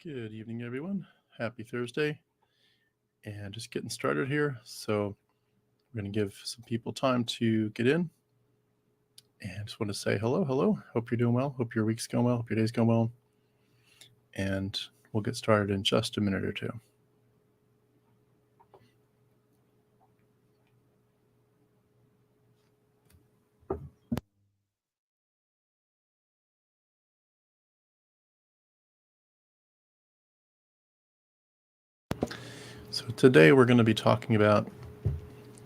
Good evening, everyone. Happy Thursday. And just getting started here. So we're going to give some people time to get in. And just want to say hello. Hope you're doing well. Hope your week's going well. Hope your day's going well. And we'll get started in just a minute or two. So today we're going to be talking about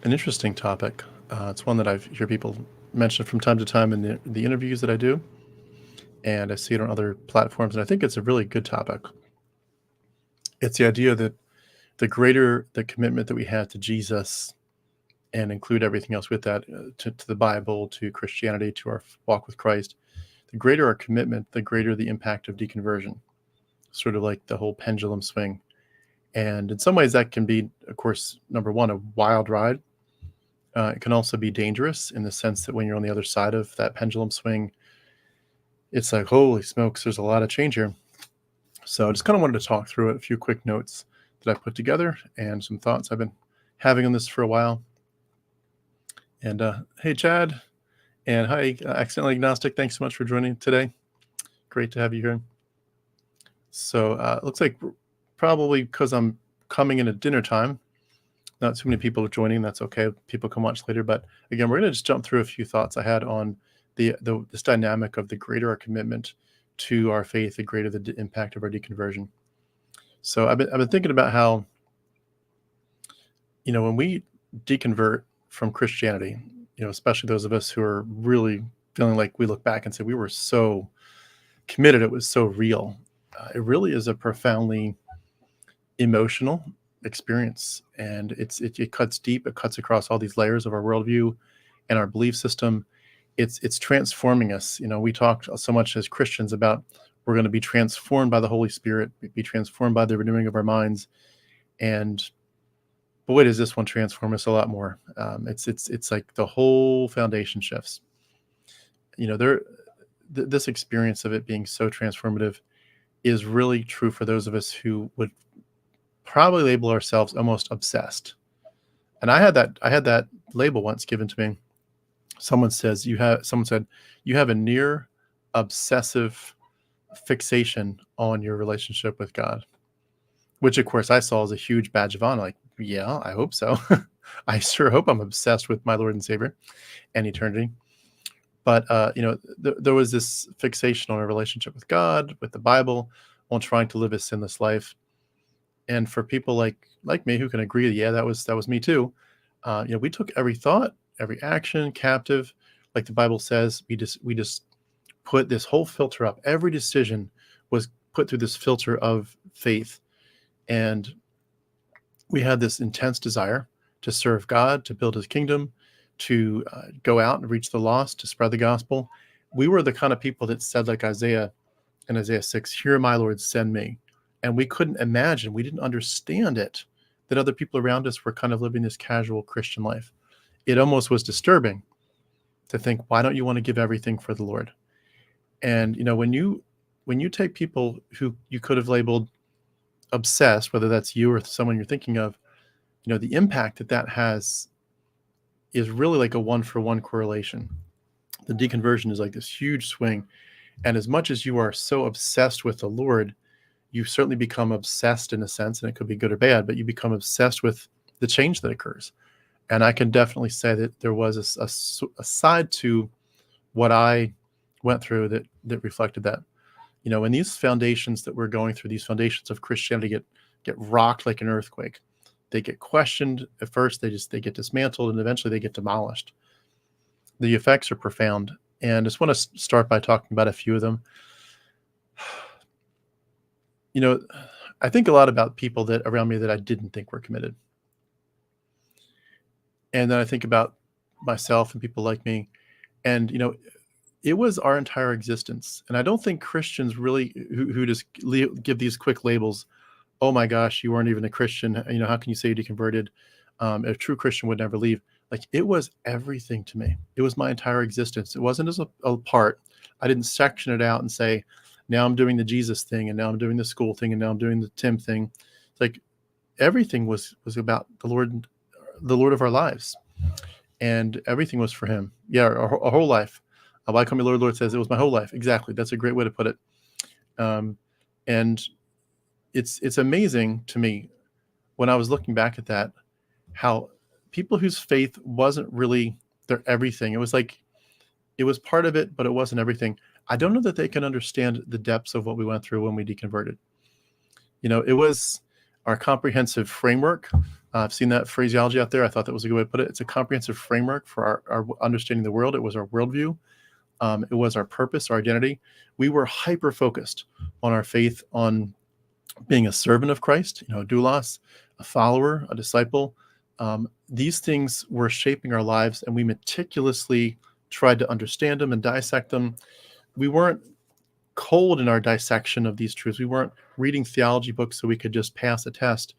an interesting topic. It's one that I've heard people mention from time to time in the interviews that I do. And I see it on other platforms. And I think it's a really good topic. It's the idea that the greater the commitment that we have to Jesus and include everything else with that, to the Bible, to Christianity, to our walk with Christ, the greater our commitment, the greater the impact of deconversion, sort of like the whole pendulum swing. And in some ways that can be, of course, number one, a wild ride. It can also be dangerous in the sense that when you're on the other side of that pendulum swing, it's like, holy smokes, there's a lot of change here. So I just kind of wanted to talk through it, a few quick notes that I put together and some thoughts I've been having on this for a while. And hey, Chad, and hi, Accidentally Agnostic. Thanks so much for joining today. Great to have you here. So it looks like probably because I'm coming in at dinner time, not too many people are joining. That's okay. People can watch later. But again, we're going to just jump through a few thoughts I had on this dynamic of the greater our commitment to our faith, the greater the impact of our deconversion. So I've been thinking about how, when we deconvert from Christianity, especially those of us who are really feeling like we look back and say we were so committed, it was so real. It really is a profoundly emotional experience, and it cuts deep. It cuts across all these layers of our worldview and our belief system. It's transforming us. We talk so much as Christians about we're going to be transformed by the Holy Spirit, be transformed by the renewing of our minds, and boy, does this one transform us a lot more. It's like the whole foundation shifts. This experience of it being so transformative is really true for those of us who would probably label ourselves almost obsessed. And I had that label once given to me. Someone said you have a near obsessive fixation on your relationship with God, which of course I saw as a huge badge of honor. Like, yeah, I hope so. I sure hope I'm obsessed with my Lord and Savior and eternity. But there was this fixation on a relationship with God, with the Bible, on trying to live a sinless life. And for people like me who can agree, yeah, that was me too. We took every thought, every action captive, like the Bible says. We just put this whole filter up. Every decision was put through this filter of faith, and we had this intense desire to serve God, to build His kingdom, to go out and reach the lost, to spread the gospel. We were the kind of people that said, like Isaiah in Isaiah 6, "Here, my Lord, send me." And we couldn't imagine, we didn't understand it, that other people around us were kind of living this casual Christian life. It almost was disturbing to think, why don't you want to give everything for the Lord? And when you take people who you could have labeled obsessed, whether that's you or someone you're thinking of, the impact that has is really like a one-for-one correlation. The deconversion is like this huge swing. And as much as you are so obsessed with the Lord, you certainly become obsessed in a sense, and it could be good or bad, but you become obsessed with the change that occurs. And I can definitely say that there was a side to what I went through that reflected that. When these foundations that we're going through, these foundations of Christianity get rocked like an earthquake. They get questioned at first, they get dismantled, and eventually they get demolished. The effects are profound. And I just want to start by talking about a few of them. I think a lot about people that around me that I didn't think were committed. And then I think about myself and people like me. And, it was our entire existence. And I don't think Christians really who just give these quick labels, oh my gosh, you weren't even a Christian. How can you say you deconverted? A true Christian would never leave. Like, it was everything to me. It was my entire existence. It wasn't as a part. I didn't section it out and say, Now I'm doing the Jesus thing, and now I'm doing the school thing, and now I'm doing the Tim thing. It's like everything was about the Lord of our lives, and everything was for Him. Yeah, our whole life. Why come Lord? Lord says it was my whole life. Exactly. That's a great way to put it. And it's amazing to me when I was looking back at that, how people whose faith wasn't really their everything. It was like it was part of it, but it wasn't everything. I don't know that they can understand the depths of what we went through when we deconverted. It was our comprehensive framework. I've seen that phraseology out there. I thought that was a good way to put it. It's a comprehensive framework for our understanding the world. It was our worldview. It was our purpose, our identity. We were hyper-focused on our faith, on being a servant of Christ, doulos, a follower, a disciple. These things were shaping our lives, and we meticulously tried to understand them and dissect them. We weren't cold in our dissection of these truths. We weren't reading theology books so we could just pass a test.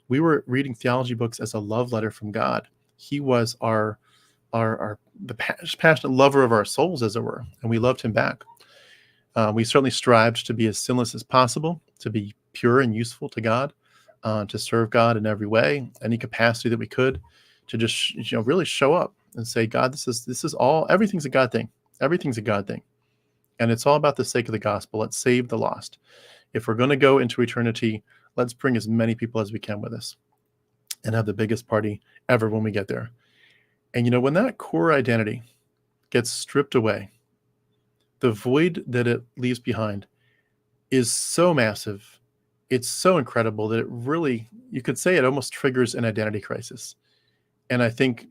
We were reading theology books as a love letter from God. He was the passionate lover of our souls, as it were, and we loved Him back. We certainly strived to be as sinless as possible, to be pure and useful to God, to serve God in every way, any capacity that we could, to just really show up and say, God, this is all. Everything's a God thing. Everything's a God thing, and it's all about the sake of the gospel. Let's save the lost. If we're going to go into eternity, let's bring as many people as we can with us, and have the biggest party ever when we get there. And when that core identity gets stripped away, the void that it leaves behind is so massive. It's so incredible that it really, you could say it almost triggers an identity crisis. And I think,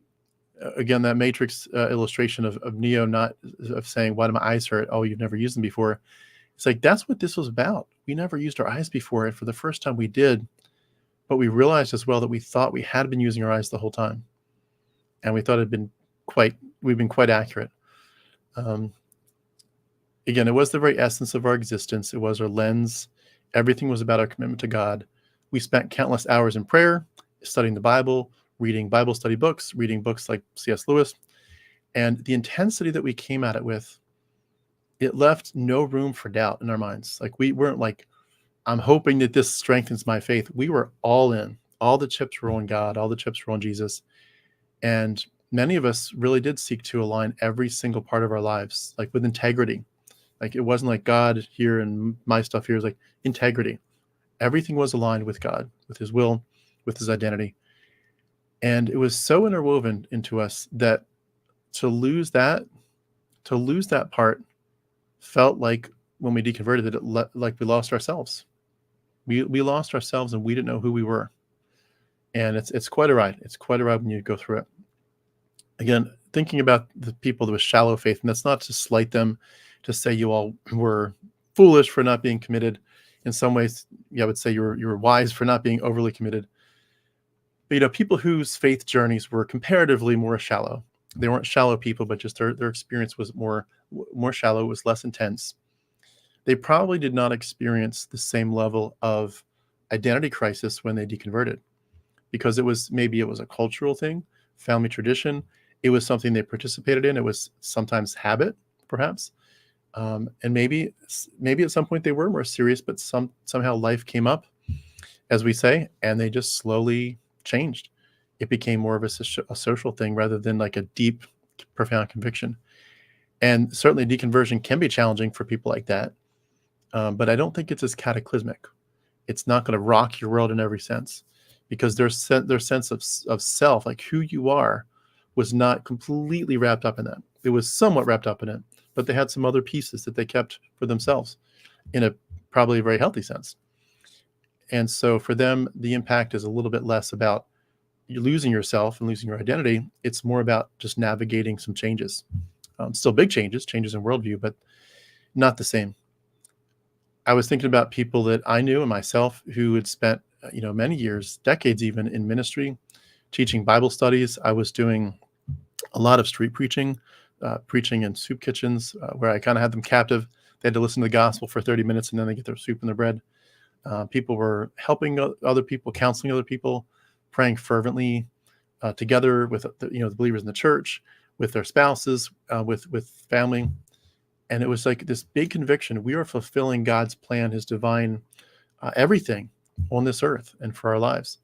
again, that Matrix illustration of Neo not of saying, why do my eyes hurt? Oh, you've never used them before. It's like, that's what this was about. We never used our eyes before. And for the first time we did, but we realized as well that we thought we had been using our eyes the whole time. And we thought we've been quite accurate. Again, it was the very essence of our existence. It was our lens. Everything was about our commitment to God. We spent countless hours in prayer, studying the Bible, reading Bible study books, reading books like C.S. Lewis. And the intensity that we came at it with, it left no room for doubt in our minds. Like, we weren't like, I'm hoping that this strengthens my faith. We were all in. All the chips were on God. All the chips were on Jesus. And many of us really did seek to align every single part of our lives, like with integrity. Like, it wasn't like God here and my stuff here. It was like integrity. Everything was aligned with God, with His will, with His identity. And it was so interwoven into us that to lose that part felt like, when we deconverted, that like we lost ourselves. We lost ourselves, and we didn't know who we were. And it's quite a ride. It's quite a ride when you go through it. Again, thinking about the people with shallow faith, and that's not to slight them, to say you all were foolish for not being committed. In some ways, I would say you were wise for not being overly committed. But people whose faith journeys were comparatively more shallow. They weren't shallow people, but just their experience was more shallow, was less intense. They probably did not experience the same level of identity crisis when they deconverted, because maybe it was a cultural thing, family tradition. It was something they participated in. It was sometimes habit, perhaps. And maybe at some point they were more serious, but somehow life came up, as we say, and they just slowly changed. It became more of a social thing rather than like a deep, profound conviction. And certainly deconversion can be challenging for people like that. But I don't think it's as cataclysmic. It's not going to rock your world in every sense, because their sense of self, like who you are, was not completely wrapped up in that. It was somewhat wrapped up in it, but they had some other pieces that they kept for themselves in a probably very healthy sense. And so for them, the impact is a little bit less about you losing yourself and losing your identity. It's more about just navigating some changes. Still big changes in worldview, but not the same. I was thinking about people that I knew and myself who had spent, many years, decades even, in ministry, teaching Bible studies. I was doing a lot of street preaching, preaching in soup kitchens, where I kind of had them captive. They had to listen to the gospel for 30 minutes and then they get their soup and their bread. People were helping other people, counseling other people, praying fervently together with the believers in the church, with their spouses, with family. And it was like this big conviction. We are fulfilling God's plan, his divine everything on this earth and for our lives.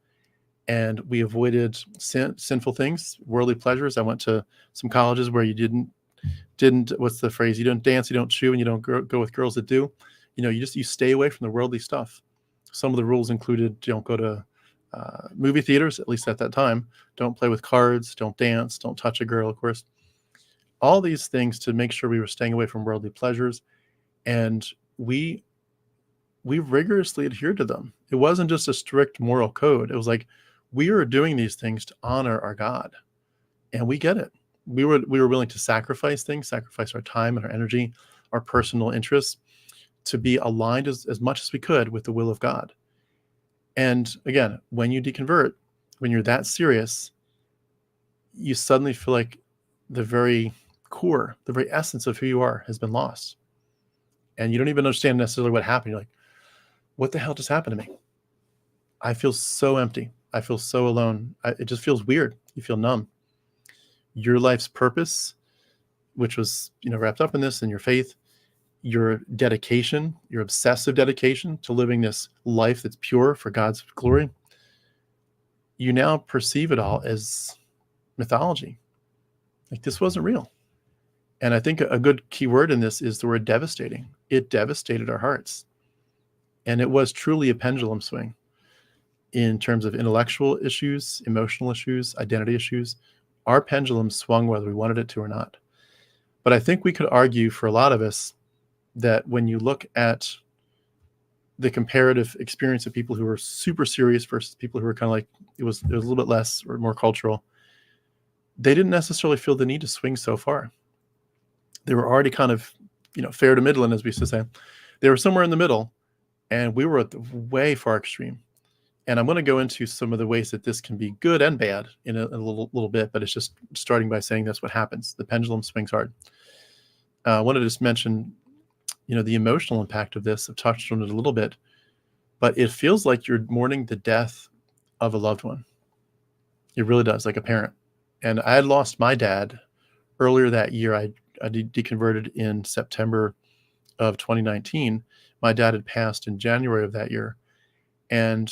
And we avoided sinful things, worldly pleasures. I went to some colleges where you didn't, what's the phrase? You don't dance, you don't chew, and you don't go with girls that do. You stay away from the worldly stuff. Some of the rules included, don't go to movie theaters, at least at that time. Don't play with cards, don't dance, don't touch a girl, of course. All these things to make sure we were staying away from worldly pleasures. And we rigorously adhered to them. It wasn't just a strict moral code. It was like, we were doing these things to honor our God. And we get it. We were willing to sacrifice things, sacrifice our time and our energy, our personal interests, to be aligned as much as we could with the will of God. And again, when you deconvert, when you're that serious, you suddenly feel like the very core, the very essence of who you are has been lost. And you don't even understand necessarily what happened. You're like, what the hell just happened to me? I feel so empty. I feel so alone. It just feels weird. You feel numb. Your life's purpose, which was, wrapped up in this, and your faith, your dedication, your obsessive dedication to living this life that's pure for God's glory, you now perceive it all as mythology. Like, this wasn't real. And I think a good key word in this is the word devastating. It devastated our hearts. And it was truly a pendulum swing in terms of intellectual issues, emotional issues, identity issues. Our pendulum swung whether we wanted it to or not. But I think we could argue for a lot of us that when you look at the comparative experience of people who were super serious versus people who were kind of like, it was a little bit less or more cultural, they didn't necessarily feel the need to swing so far. They were already kind of, fair to middling, as we used to say. They were somewhere in the middle, and we were at the way far extreme. And I'm going to go into some of the ways that this can be good and bad in a little bit, but it's just starting by saying that's what happens. The pendulum swings hard. I want to just mention, the emotional impact of this. I've touched on it a little bit, but it feels like you're mourning the death of a loved one. It really does, like a parent. And I had lost my dad earlier that year. I deconverted in September of 2019. My dad had passed in January of that year. And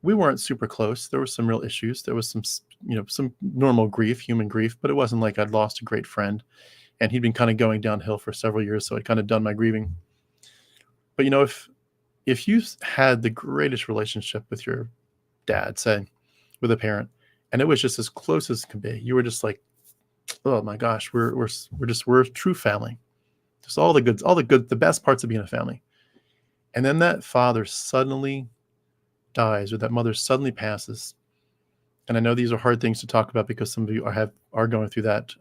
we weren't super close. There were some real issues. There was some normal grief, human grief, but it wasn't like I'd lost a great friend. And he'd been kind of going downhill for several years, so I'd kind of done my grieving. But if you had the greatest relationship with your dad, say, with a parent, and it was just as close as can be, you were just like, oh my gosh, we're a true family. Just all the good, the best parts of being a family. And then that father suddenly dies, or that mother suddenly passes. And I know these are hard things to talk about because some of you are going through that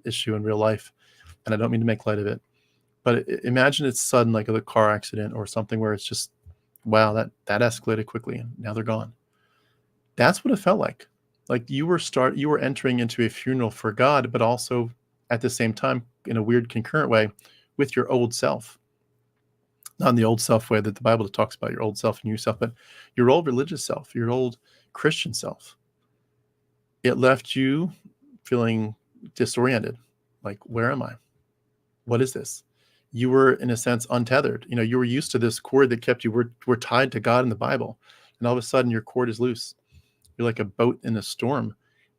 issue in real life, and I don't mean to make light of it. But imagine it's sudden, like a car accident or something where it's just, wow, that escalated quickly, and now they're gone. That's what it felt like. Like you were entering into a funeral for God, but also at the same time, in a weird concurrent way, with your old self. Not in the old self way that the Bible talks about, your old self and new self, but your old religious self, your old Christian self. It left you feeling disoriented. Like, where am I? What is this? You were, in a sense, untethered. You were used to this cord that kept you, were tied to God in the Bible. And all of a sudden your cord is loose. You're like a boat in a storm.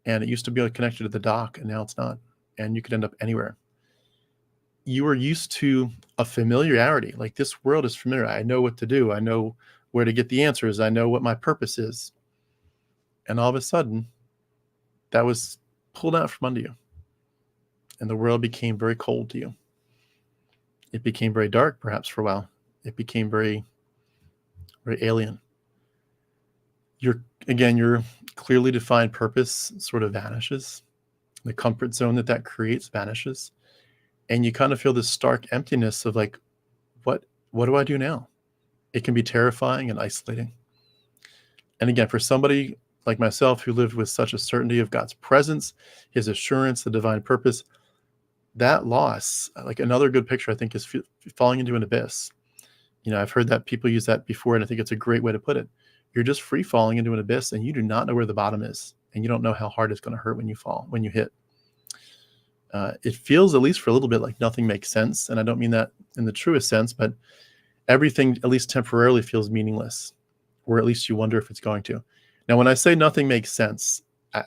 And it used to be connected to the dock, and now it's not. And you could end up anywhere. You were used to a familiarity. Like, this world is familiar. I know what to do. I know where to get the answers. I know what my purpose is. And all of a sudden, that was pulled out from under you. And the world became very cold to you. It became very dark, perhaps, for a while. It became very, very alien. Your clearly defined purpose sort of vanishes. The comfort zone that creates vanishes. And you kind of feel this stark emptiness of like, what do I do now? It can be terrifying and isolating. And again, for somebody like myself who lived with such a certainty of God's presence, his assurance, the divine purpose, that loss, like another good picture, I think, is falling into an abyss. I've heard that people use that before, and I think it's a great way to put it. You're just free falling into an abyss, and you do not know where the bottom is, and you don't know how hard it's going to hurt when you fall, when you hit. It feels, at least for a little bit, like nothing makes sense. And I don't mean that in the truest sense, but everything, at least temporarily, feels meaningless, or at least you wonder if it's going to. Now, when I say nothing makes sense,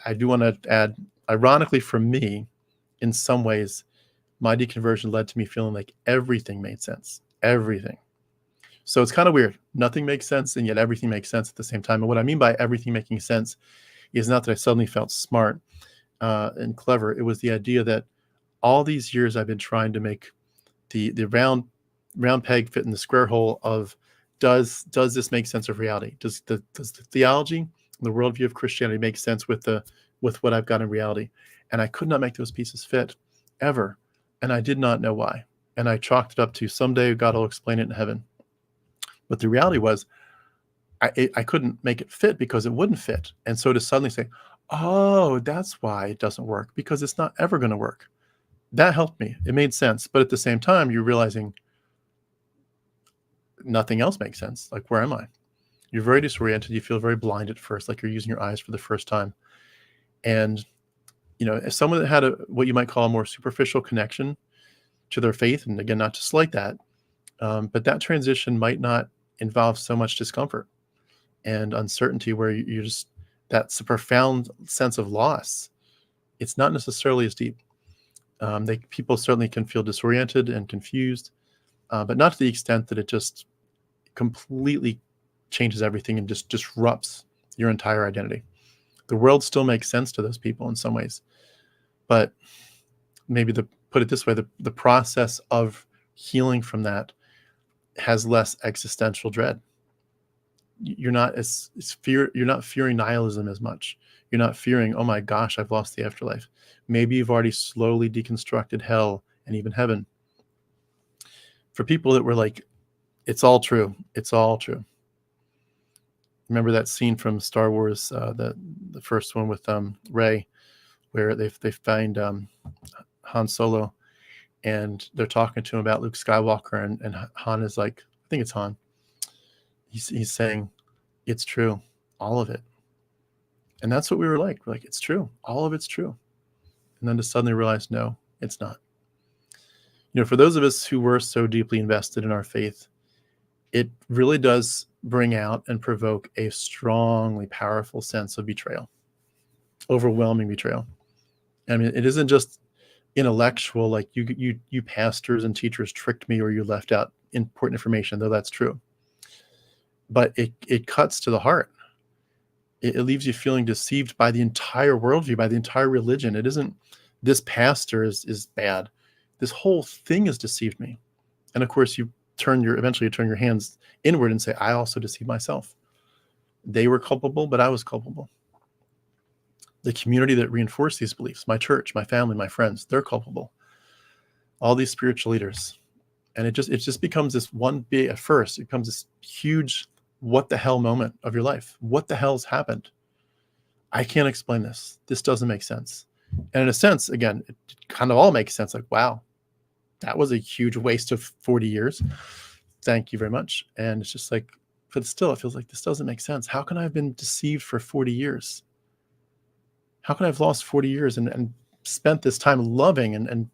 I do want to add, ironically for me, in some ways, my deconversion led to me feeling like everything made sense. Everything. So it's kind of weird. Nothing makes sense, and yet everything makes sense at the same time. And what I mean by everything making sense is not that I suddenly felt smart and clever. It was the idea that all these years I've been trying to make the round peg fit in the square hole of, does this make sense of reality? Does the theology, the worldview of Christianity make sense with what I've got in reality? And I could not make those pieces fit ever. And I did not know why. And I chalked it up to someday God will explain it in heaven. But the reality was I couldn't make it fit because it wouldn't fit. And so to suddenly say, oh, that's why it doesn't work, because it's not ever going to work. That helped me. It made sense. But at the same time, you're realizing nothing else makes sense. Like, where am I? You're very disoriented. You feel very blind at first, like you're using your eyes for the first time. And, as someone that had what you might call a more superficial connection to their faith, and again, not to slight that, but that transition might not involve so much discomfort and uncertainty, where you're just, that's a profound sense of loss. It's not necessarily as deep. People certainly can feel disoriented and confused, but not to the extent that it just completely changes everything and just disrupts your entire identity. The world still makes sense to those people in some ways, but maybe put it this way, the process of healing from that has less existential dread. You're not fearing nihilism as much. You're not fearing, oh my gosh, I've lost the afterlife. Maybe you've already slowly deconstructed hell and even heaven. For people that were like, it's all true. It's all true. Remember that scene from Star Wars, the first one with Rey, where they find Han Solo, and they're talking to him about Luke Skywalker, and Han is like, I think it's Han. He's saying, it's true, all of it. And that's what we were like. We're like, it's true. All of it's true. And then to suddenly realize, no, it's not. For those of us who were so deeply invested in our faith, it really does bring out and provoke a strongly powerful sense of betrayal, overwhelming betrayal. I mean, it isn't just intellectual, like you pastors and teachers tricked me, or you left out important information, though that's true. But it cuts to the heart. It leaves you feeling deceived by the entire worldview, by the entire religion. It isn't, this pastor is bad. This whole thing has deceived me. And of course, eventually you turn your hands inward and say, I also deceived myself. They were culpable, but I was culpable. The community that reinforced these beliefs, my church, my family, my friends, they're culpable. All these spiritual leaders. And it just becomes this one big, at first, it becomes this huge, what the hell moment of your life. What the hell's happened? I can't explain this. This doesn't make sense. And in a sense, again, it kind of all makes sense. Like, wow, that was a huge waste of 40 years. Thank you very much. And it's just like, but still, it feels like this doesn't make sense. How can I have been deceived for 40 years? How can I have lost 40 years and spent this time loving and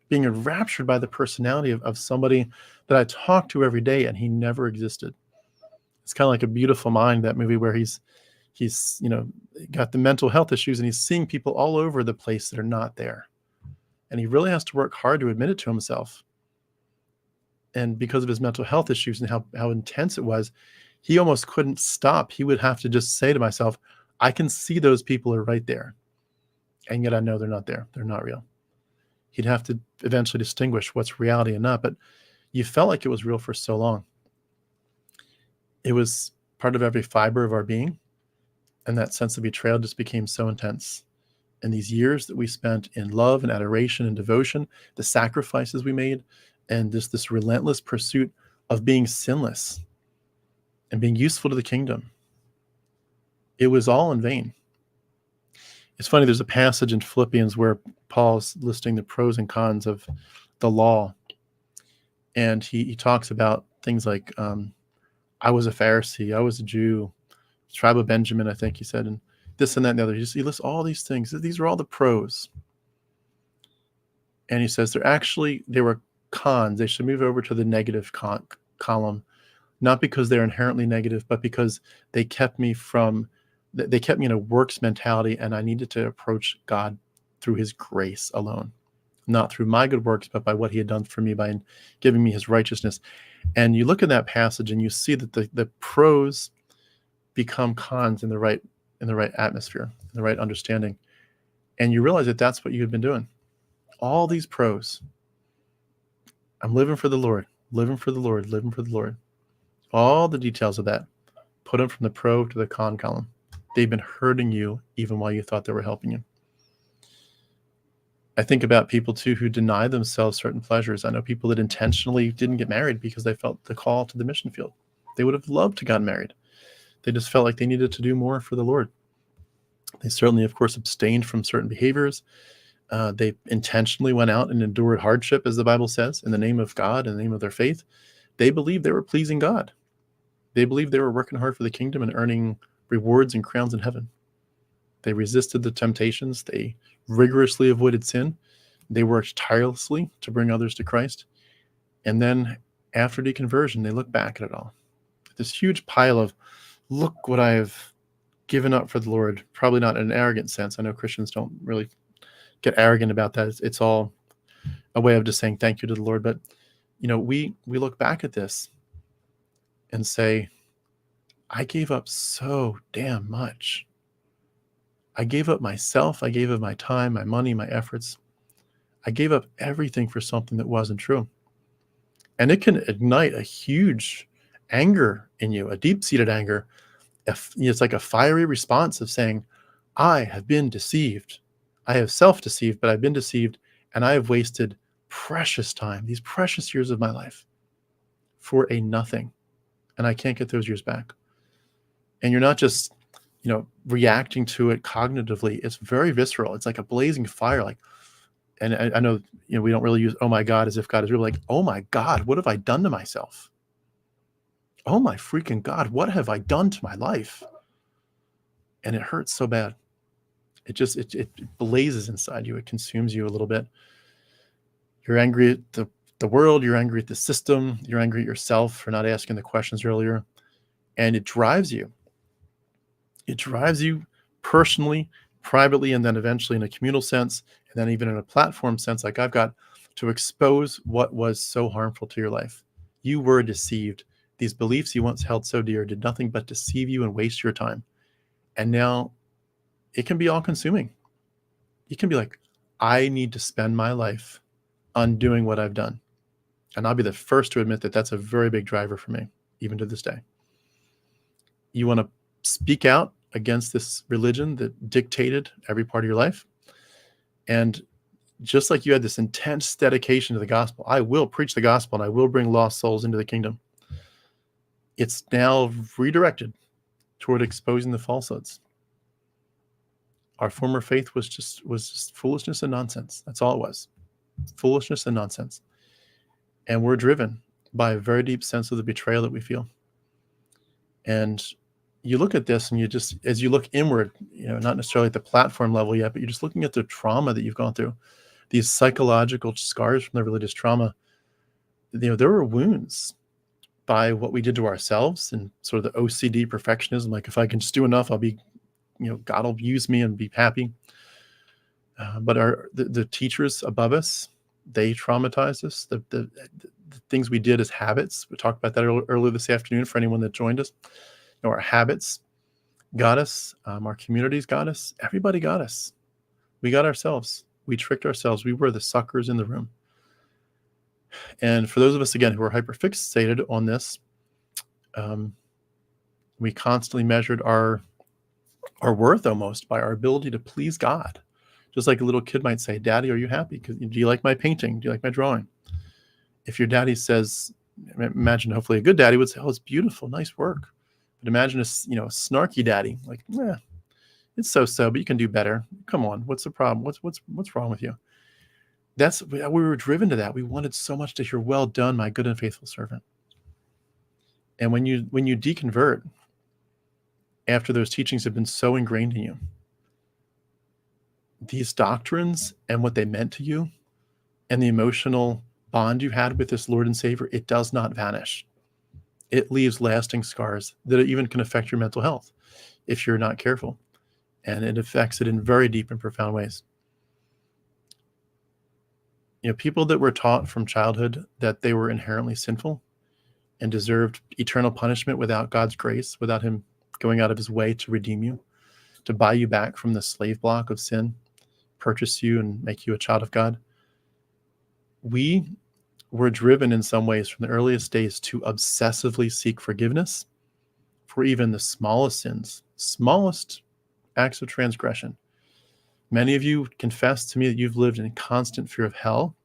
being enraptured by the personality of somebody that I talk to every day, and he never existed? It's kind of like A Beautiful Mind, that movie where he's got the mental health issues, and he's seeing people all over the place that are not there. And he really has to work hard to admit it to himself. And because of his mental health issues and how intense it was, he almost couldn't stop. He would have to just say to myself, I can see those people are right there. And yet I know they're not there. They're not real. He'd have to eventually distinguish what's reality and not. But you felt like it was real for so long. It was part of every fiber of our being. And that sense of betrayal just became so intense. And these years that we spent in love and adoration and devotion, the sacrifices we made, and this relentless pursuit of being sinless and being useful to the kingdom, it was all in vain. It's funny, there's a passage in Philippians where Paul's listing the pros and cons of the law. And he talks about things like, I was a Pharisee, I was a Jew, tribe of Benjamin, I think he said, and this and that and the other. He lists all these things. These are all the pros. And he says they were cons. They should move over to the negative column, not because they're inherently negative, but because they kept me in a works mentality, and I needed to approach God through his grace alone, not through my good works, but by what he had done for me by giving me his righteousness. And you look at that passage and you see that the pros become cons in the right atmosphere, in the right understanding. And you realize that that's what you had been doing. All these pros. I'm living for the Lord, living for the Lord, living for the Lord. All the details of that, put them from the pro to the con column. They've been hurting you even while you thought they were helping you. I think about people too who deny themselves certain pleasures. I know people that intentionally didn't get married because they felt the call to the mission field. They would have loved to get married. They just felt like they needed to do more for the Lord. They certainly, of course, abstained from certain behaviors. They intentionally went out and endured hardship, as the Bible says, in the name of God, in the name of their faith. They believed they were pleasing God. They believed they were working hard for the kingdom and earning rewards and crowns in heaven. They resisted the temptations. They rigorously avoided sin. They worked tirelessly to bring others to Christ. And then after deconversion, they look back at it all. This huge pile of, look what I have given up for the Lord. Probably not in an arrogant sense. I know Christians don't really get arrogant about that. It's all a way of just saying thank you to the Lord. But, we look back at this and say, I gave up so damn much. I gave up myself. I gave up my time, my money, my efforts. I gave up everything for something that wasn't true. And it can ignite a huge anger in you, a deep-seated anger. It's like a fiery response of saying, I have been deceived. I have self-deceived, but I've been deceived, and I have wasted precious time, these precious years of my life, for a nothing. And I can't get those years back. And you're not just, reacting to it cognitively. It's very visceral. It's like a blazing fire. And I know, we don't really use, oh my God, as if God is real. Like, oh my God, what have I done to myself? Oh my freaking God, what have I done to my life? And it hurts so bad. It blazes inside you. It consumes you a little bit. You're angry at the world. You're angry at the system. You're angry at yourself for not asking the questions earlier. And it drives you. It drives you personally, privately, and then eventually in a communal sense, and then even in a platform sense, like I've got, to expose what was so harmful to your life. You were deceived. These beliefs you once held so dear did nothing but deceive you and waste your time. And now it can be all consuming. You can be like, I need to spend my life undoing what I've done. And I'll be the first to admit that that's a very big driver for me, even to this day. You want to speak out against this religion that dictated every part of your life. And just like you had this intense dedication to the gospel, I will preach the gospel and I will bring lost souls into the kingdom. It's now redirected toward exposing the falsehoods. Our former faith was just foolishness and nonsense. That's all it was. Foolishness and nonsense. And we're driven by a very deep sense of the betrayal that we feel. And you look at this and as you look inward, not necessarily at the platform level yet, but you're just looking at the trauma that you've gone through, these psychological scars from the religious trauma. There were wounds by what we did to ourselves and sort of the OCD perfectionism. Like, if I can just do enough, I'll be, God will use me and be happy. But the teachers above us, they traumatized us. The things we did as habits. We talked about that earlier this afternoon for anyone that joined us. Our habits got us. Our communities got us. Everybody got us. We got ourselves. We tricked ourselves. We were the suckers in the room. And for those of us, again, who are hyperfixated on this, we constantly measured our worth almost by our ability to please God. Just like a little kid might say, Daddy, are you happy? Do you like my painting? Do you like my drawing? If your daddy says, imagine hopefully a good daddy would say, oh, it's beautiful, nice work. But imagine a snarky daddy, like, it's so, but you can do better. Come on, what's the problem? What's wrong with you? We were driven to that. We wanted so much to hear, well done, my good and faithful servant. And when you deconvert, after those teachings have been so ingrained in you, these doctrines and what they meant to you and the emotional bond you had with this Lord and Savior, it does not vanish. It leaves lasting scars that even can affect your mental health if you're not careful. And it affects it in very deep and profound ways. People that were taught from childhood that they were inherently sinful and deserved eternal punishment without God's grace, without him going out of his way to redeem you, to buy you back from the slave block of sin, purchase you and make you a child of God. We were driven in some ways from the earliest days to obsessively seek forgiveness for even the smallest sins, smallest acts of transgression. Many of you confess to me that you've lived in constant fear of hell.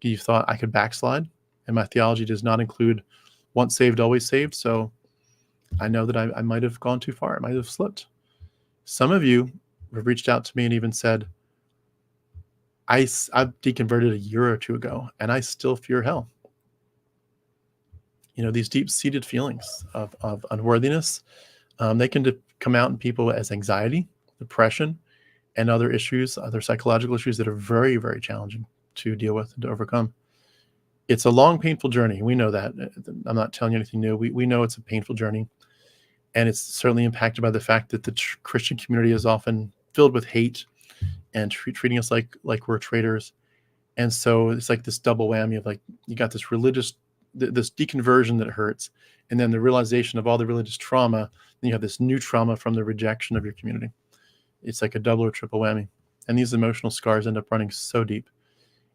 You thought I could backslide, and my theology does not include once saved, always saved. So I know that I might have gone too far. I might have slipped. Some of you have reached out to me and even said, I've deconverted a year or two ago, and I still fear hell. These deep-seated feelings of unworthiness, they can come out in people as anxiety, depression, and other issues, other psychological issues that are very, very challenging to deal with and to overcome. It's a long, painful journey. We know that. I'm not telling you anything new. We know it's a painful journey. And it's certainly impacted by the fact that the Christian community is often filled with hate and treating us like we're traitors. And so it's like this double whammy of you got this this deconversion that hurts, and then the realization of all the religious trauma, then you have this new trauma from the rejection of your community. It's like a double or triple whammy. And these emotional scars end up running so deep,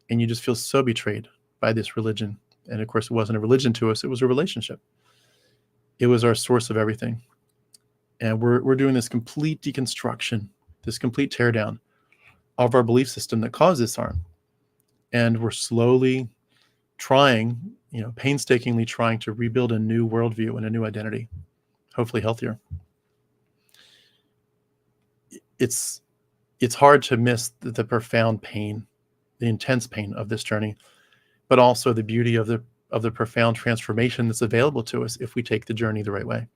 and you just feel so betrayed by this religion. And of course, it wasn't a religion to us, it was a relationship. It was our source of everything. And we're doing this complete deconstruction, this complete teardown of our belief system that caused this harm. And we're slowly painstakingly trying to rebuild a new worldview and a new identity, hopefully healthier. It's hard to miss the profound pain, the intense pain of this journey, but also the beauty of the profound transformation that's available to us if we take the journey the right way.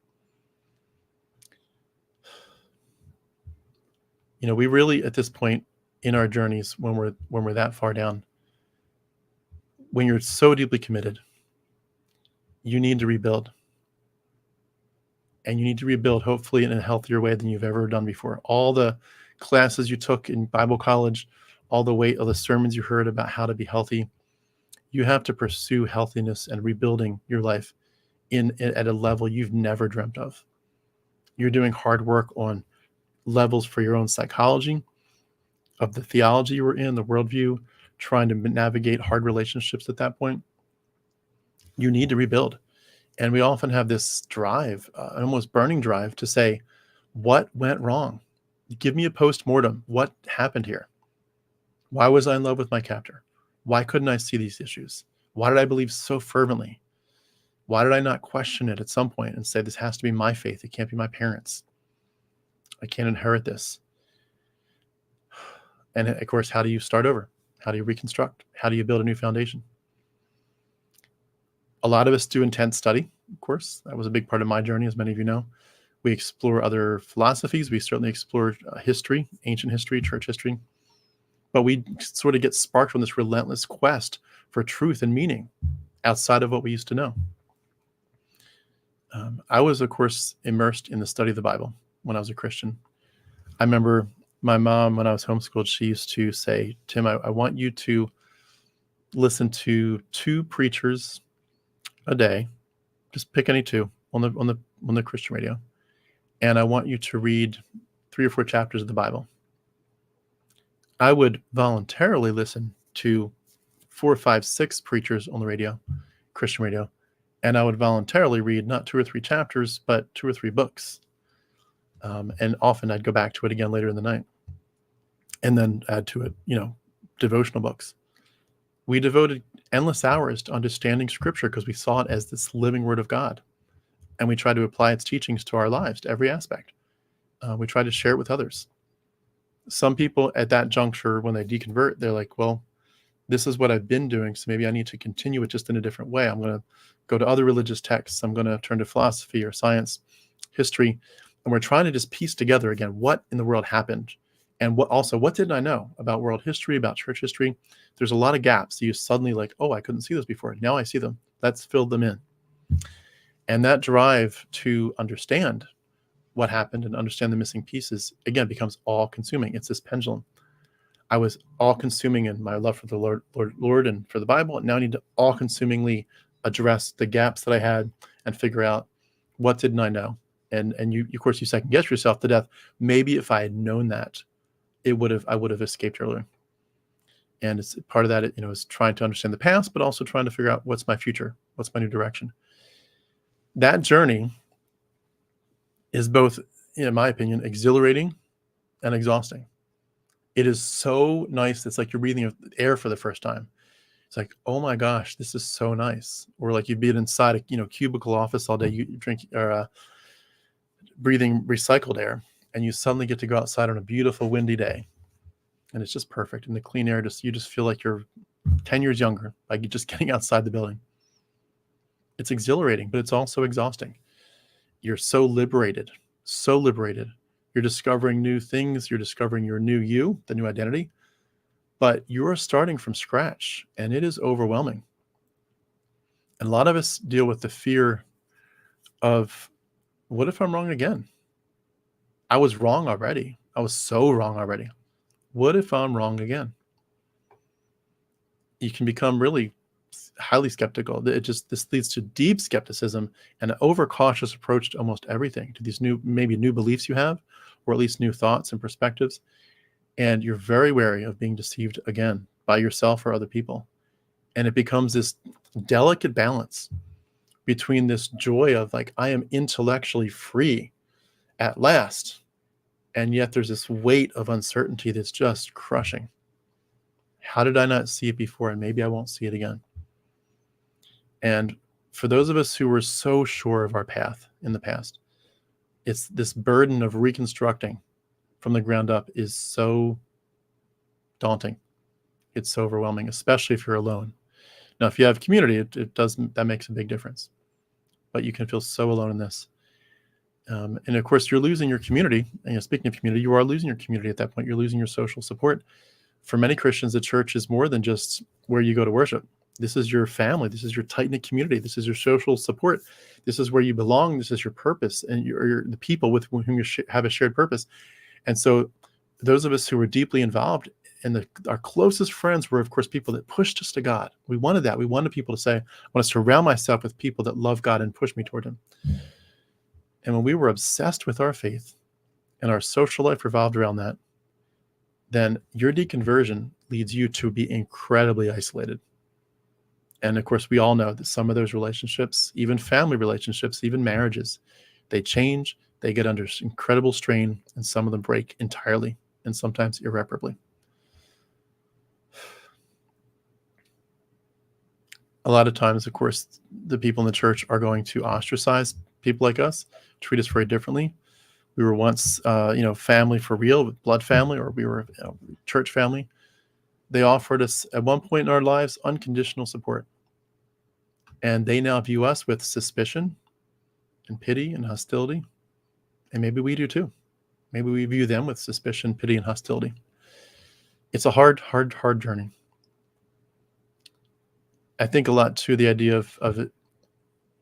We really, at this point in our journeys, when we're that far down, when you're so deeply committed, you need to rebuild. And you need to rebuild, hopefully, in a healthier way than you've ever done before. All the classes you took in Bible college, all the sermons you heard about how to be healthy, you have to pursue healthiness and rebuilding your life at a level you've never dreamt of. You're doing hard work on levels for your own psychology, of the theology you were in, the worldview, trying to navigate hard relationships at that point. You need to rebuild. And we often have this drive, an almost burning drive, to say, what went wrong? Give me a post-mortem. What happened here? Why was I in love with my captor? Why couldn't I see these issues? Why did I believe so fervently? Why did I not question it at some point and say, this has to be my faith? It can't be my parents. I can't inherit this. And of course, how do you start over? How do you reconstruct? How do you build a new foundation? A lot of us do intense study, of course. That was a big part of my journey, as many of you know. We explore other philosophies. We certainly explore history, ancient history, church history. But we sort of get sparked from this relentless quest for truth and meaning outside of what we used to know. I was, of course, immersed in the study of the Bible when I was a Christian. I remember my mom, when I was homeschooled, she used to say, Tim, I want you to listen to 2 preachers a day. Just pick any 2 on the Christian radio. And I want you to read 3 or 4 chapters of the Bible. I would voluntarily listen to 4, 5, 6 preachers on the radio, Christian radio, and I would voluntarily read not 2 or 3 chapters, but 2 or 3 books. And often I'd go back to it again later in the night, and then add to it, devotional books. We devoted endless hours to understanding Scripture because we saw it as this living Word of God, and we tried to apply its teachings to our lives, to every aspect. We tried to share it with others. Some people at that juncture, when they deconvert, they're like, well, this is what I've been doing, so maybe I need to continue it just in a different way. I'm going to go to other religious texts. I'm going to turn to philosophy or science, history, and we're trying to just piece together again what in the world happened And what didn't I know about world history, about church history? There's a lot of gaps. You suddenly like, oh, I couldn't see those before. Now I see them. Let's fill them in. And that drive to understand what happened and understand the missing pieces, again, becomes all consuming. It's this pendulum. I was all consuming in my love for the Lord and for the Bible. And now I need to all consumingly address the gaps that I had and figure out what didn't I know. And you, of course, you second guess yourself to death. Maybe if I had known that, I would have escaped earlier. And it's part of that, is trying to understand the past, but also trying to figure out what's my future, what's my new direction. That journey is both, in my opinion, exhilarating and exhausting. It is so nice. It's like you're breathing air for the first time. It's like, oh my gosh, this is so nice. Or like you've been inside a cubicle office all day, you drink or breathing recycled air, and you suddenly get to go outside on a beautiful windy day, and it's just perfect. And the clean air, you just feel like you're 10 years younger, like you're just getting outside the building. It's exhilarating, but it's also exhausting. You're so liberated, so liberated. You're discovering new things. You're discovering your new you, the new identity, but you're starting from scratch, and it is overwhelming. And a lot of us deal with the fear of, what if I'm wrong again? I was wrong already. I was so wrong already. What if I'm wrong again? You can become really highly skeptical. This leads to deep skepticism and an overcautious approach to almost everything, to these maybe new beliefs you have, or at least new thoughts and perspectives. And you're very wary of being deceived again by yourself or other people. And it becomes this delicate balance between this joy of like, I am intellectually free at last, and yet there's this weight of uncertainty that's just crushing. How did I not see it before? And maybe I won't see it again. And for those of us who were so sure of our path in the past, it's this burden of reconstructing from the ground up is so daunting. It's so overwhelming, especially if you're alone. Now, if you have community, that makes a big difference. But you can feel so alone in this. And of course, you're losing your community. And speaking of community, you are losing your community at that point. You're losing your social support. For many Christians, the church is more than just where you go to worship. This is your family. This is your tight-knit community. This is your social support. This is where you belong. This is your purpose, and you're the people with whom you have a shared purpose. And so those of us who were deeply involved, and our closest friends were, of course, people that pushed us to God. We wanted that. We wanted people to say, I want to surround myself with people that love God and push me toward him. And when we were obsessed with our faith and our social life revolved around that, then your deconversion leads you to be incredibly isolated. And of course, we all know that some of those relationships, even family relationships, even marriages, they change, they get under incredible strain, and some of them break entirely and sometimes irreparably. A lot of times, of course, the people in the church are going to ostracize people like us, treat us very differently. We were once, family for real, blood family, or we were church family. They offered us at one point in our lives unconditional support. And they now view us with suspicion and pity and hostility. And maybe we do too. Maybe we view them with suspicion, pity, and hostility. It's a hard journey. I think a lot too, the idea of it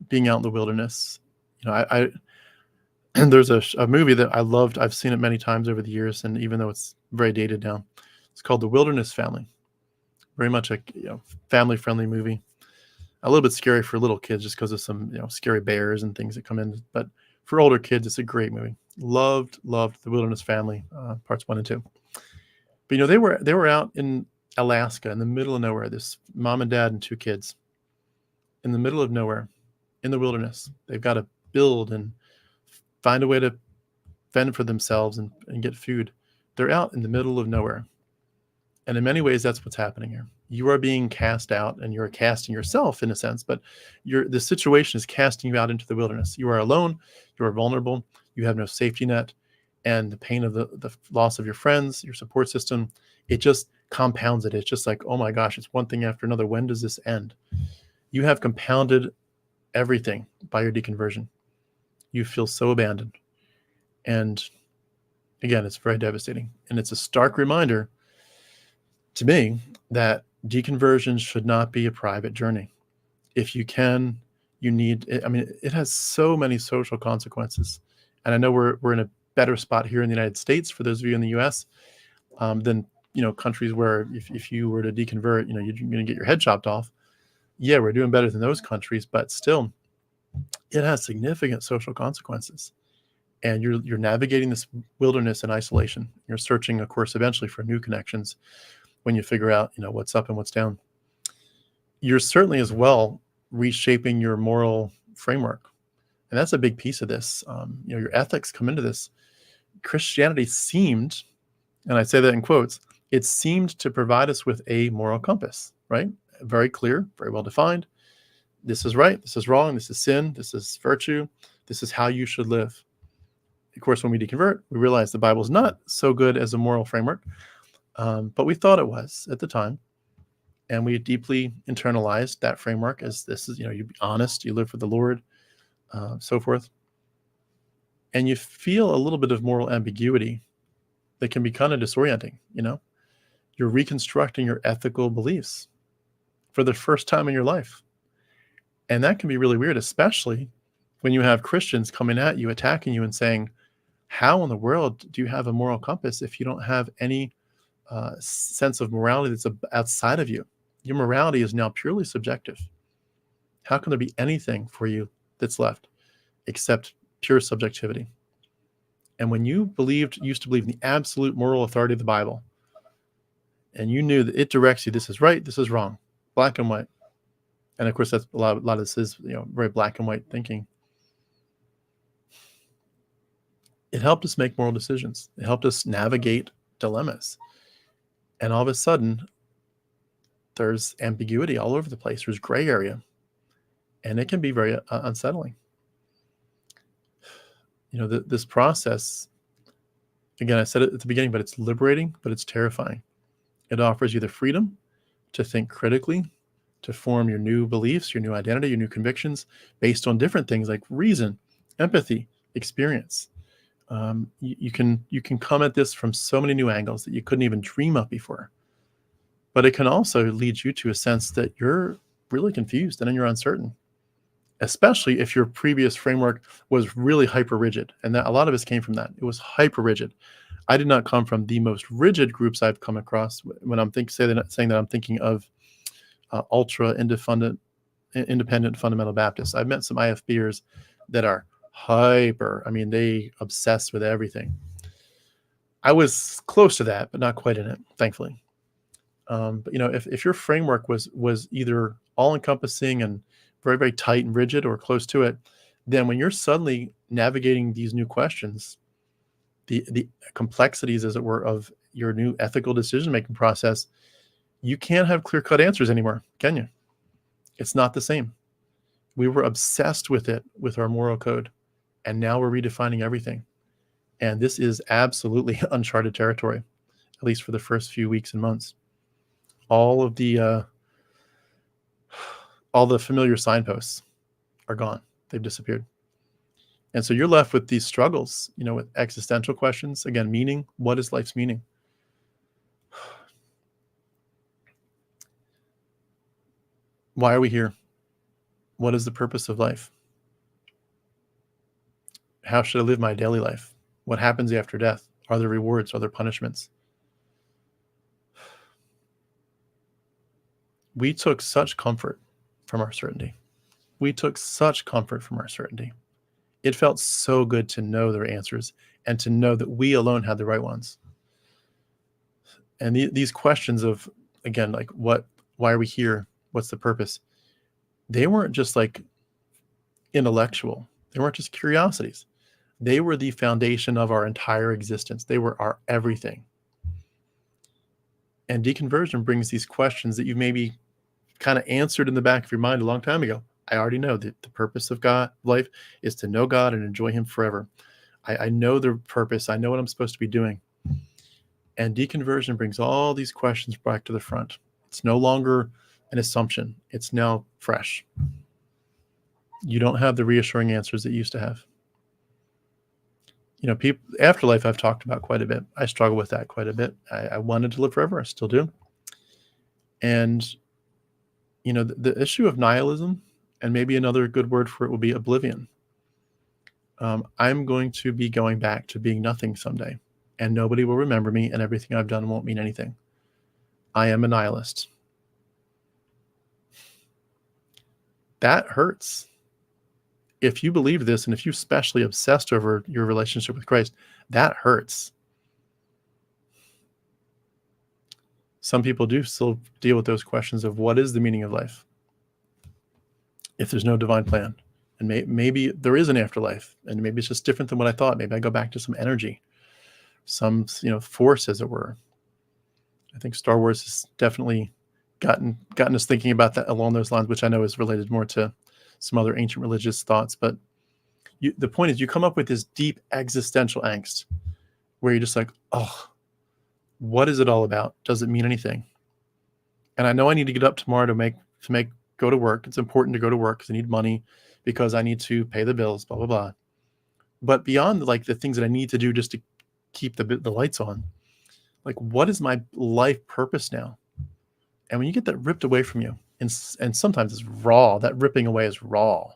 being out in the wilderness. There's a movie that I loved. I've seen it many times over the years, and even though it's very dated now, it's called The Wilderness Family. Very much a family-friendly movie. A little bit scary for little kids just because of some scary bears and things that come in. But for older kids, it's a great movie. Loved The Wilderness Family, parts 1 and 2. But they were out in Alaska in the middle of nowhere. This mom and dad and 2 kids in the middle of nowhere in the wilderness. They've got to build and find a way to fend for themselves and get food. They're out in the middle of nowhere. And in many ways, that's what's happening here. You are being cast out, and you're casting yourself in a sense, but the situation is casting you out into the wilderness. You are alone, you are vulnerable, you have no safety net, and the pain of the loss of your friends, your support system, it just compounds it. It's just like, oh my gosh, it's one thing after another. When does this end? You have compounded everything by your deconversion. You feel so abandoned. And Again, it's very devastating. And it's a stark reminder to me that deconversion should not be a private journey. If you can, you need, I mean, it has so many social consequences. And I know we're in a better spot here in the United States, for those of you in the US, than, countries where if you were to deconvert, you're going to get your head chopped off. Yeah, we're doing better than those countries, but still, it has significant social consequences. And you're navigating this wilderness in isolation. You're searching, of course, eventually for new connections when you figure out, what's up and what's down. You're certainly as well reshaping your moral framework. And that's a big piece of this. Your ethics come into this. Christianity seemed, and I say that in quotes, it seemed to provide us with a moral compass, right? Very clear, very well defined. This is right, this is wrong, this is sin, this is virtue, this is how you should live. Of course, when we deconvert, we realize the Bible's not so good as a moral framework, but we thought it was at the time. And we deeply internalized that framework as this is, you be honest, you live for the Lord, so forth. And you feel a little bit of moral ambiguity that can be kind of disorienting, You're reconstructing your ethical beliefs for the first time in your life. And that can be really weird, especially when you have Christians coming at you, attacking you and saying, how in the world do you have a moral compass if you don't have any sense of morality that's outside of you? Your morality is now purely subjective. How can there be anything for you that's left except pure subjectivity? And when you used to believe in the absolute moral authority of the Bible, and you knew that it directs you, this is right, this is wrong, black and white. And of course, that's a lot of this is, very black and white thinking. It helped us make moral decisions. It helped us navigate dilemmas. And all of a sudden, there's ambiguity all over the place. There's gray area. And it can be very unsettling. This process, again, I said it at the beginning, but it's liberating, but it's terrifying. It offers you the freedom to think critically, to form your new beliefs, your new identity, your new convictions based on different things like reason, empathy, experience. You can come at this from so many new angles that you couldn't even dream of before. But it can also lead you to a sense that you're really confused and then you're uncertain, especially if your previous framework was really hyper rigid. And that a lot of us came from that. It was hyper rigid. I did not come from the most rigid groups I've come across when I'm saying that I'm thinking of ultra independent fundamental Baptists. I've met some IFBers that are hyper. I mean, they obsess with everything. I was close to that, but not quite in it, thankfully. But if your framework was either all-encompassing and very, very tight and rigid or close to it, then when you're suddenly navigating these new questions, the complexities, as it were, of your new ethical decision-making process, you can't have clear-cut answers anymore, can you? It's not the same. We were obsessed with it, with our moral code, and now we're redefining everything. And this is absolutely uncharted territory, at least for the first few weeks and months. All the familiar signposts are gone. They've disappeared. And so you're left with these struggles, with existential questions. Again, meaning. What is life's meaning? Why are we here? What is the purpose of life? How should I live my daily life? What happens after death? Are there rewards? Are there punishments? We took such comfort from our certainty. It felt so good to know their answers and to know that we alone had the right ones. And these questions of, again, like why are we here? What's the purpose? They weren't just like intellectual. They weren't just curiosities. They were the foundation of our entire existence. They were our everything. And deconversion brings these questions that you maybe kind of answered in the back of your mind a long time ago. I already know that the purpose of life is to know God and enjoy him forever. I know the purpose. I know what I'm supposed to be doing. And deconversion brings all these questions back to the front. It's no longer an assumption. It's now fresh. You don't have the reassuring answers that you used to have. people, afterlife I've talked about quite a bit. I struggle with that quite a bit. I wanted to live forever. I still do. And, the issue of nihilism, and maybe another good word for it will be oblivion. I'm going to be going back to being nothing someday, and nobody will remember me, and everything I've done won't mean anything. I am a nihilist. That hurts. If you believe this, and if you're especially obsessed over your relationship with Christ, that hurts. Some people do still deal with those questions of what is the meaning of life if there's no divine plan. And maybe there is an afterlife, and maybe it's just different than what I thought. Maybe I go back to some energy, some force, as it were. I think Star Wars has definitely gotten us thinking about that along those lines, which I know is related more to some other ancient religious thoughts. But the point is, you come up with this deep existential angst where you're just like, oh, what is it all about? Does it mean anything? And I know I need to get up tomorrow to go to work. It's important to go to work because I need money, because I need to pay the bills, blah, blah, blah. But beyond like the things that I need to do just to keep the lights on, like, what is my life purpose now? And when you get that ripped away from you, and sometimes it's raw, that ripping away is raw.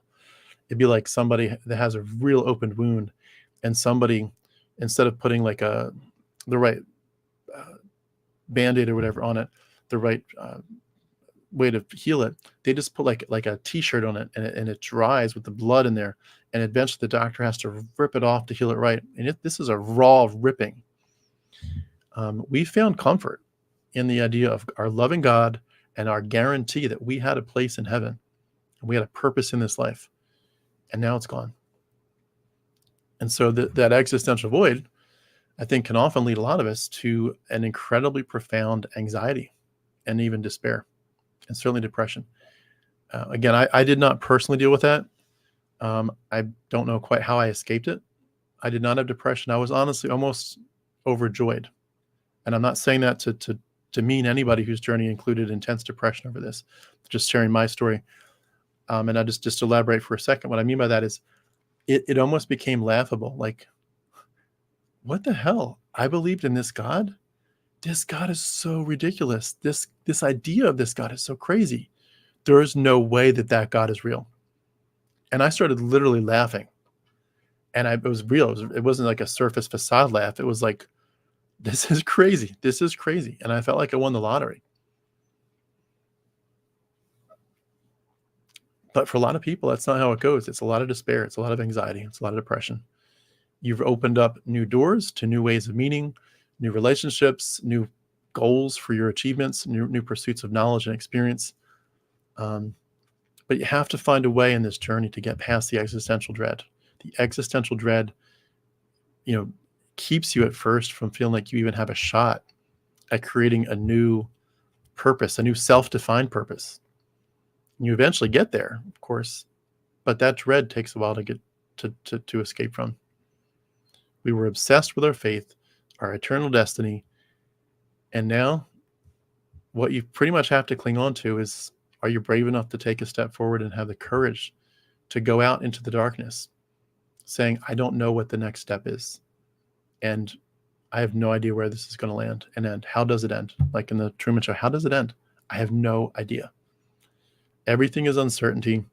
It'd be like somebody that has a real open wound, and somebody, instead of putting like the right Band-Aid or whatever on it, the right way to heal it, they just put like a t-shirt on it, and it dries with the blood in there, and eventually the doctor has to rip it off to heal it right. And this is a raw ripping. We found comfort in the idea of our loving God and our guarantee that we had a place in heaven, and we had a purpose in this life, and now it's gone. And so that existential void, I think, can often lead a lot of us to an incredibly profound anxiety and even despair, and certainly depression. Again, I did not personally deal with that. I don't know quite how I escaped it. I did not have depression. I was honestly almost overjoyed. And I'm not saying that to demean anybody whose journey included intense depression over this. Just sharing my story. And I just elaborate for a second. What I mean by that is it almost became laughable. Like, what the hell? I believed in this God? This God is so ridiculous. This idea of this God is so crazy. There is no way that God is real. And I started literally laughing. And it was real. It wasn't like a surface facade laugh. It was like, this is crazy. This is crazy. And I felt like I won the lottery. But for a lot of people, that's not how it goes. It's a lot of despair. It's a lot of anxiety. It's a lot of depression. You've opened up new doors to new ways of meaning, new relationships, new goals for your achievements, new pursuits of knowledge and experience. But you have to find a way in this journey to get past the existential dread. The existential dread, keeps you at first from feeling like you even have a shot at creating a new purpose, a new self-defined purpose. You eventually get there, of course, but that dread takes a while to get to escape from. We were obsessed with our faith, our eternal destiny, and now what you pretty much have to cling on to is, are you brave enough to take a step forward and have the courage to go out into the darkness, saying, I don't know what the next step is, and I have no idea where this is going to land and end. How does it end? Like in the Truman Show, how does it end? I have no idea. Everything is uncertainty.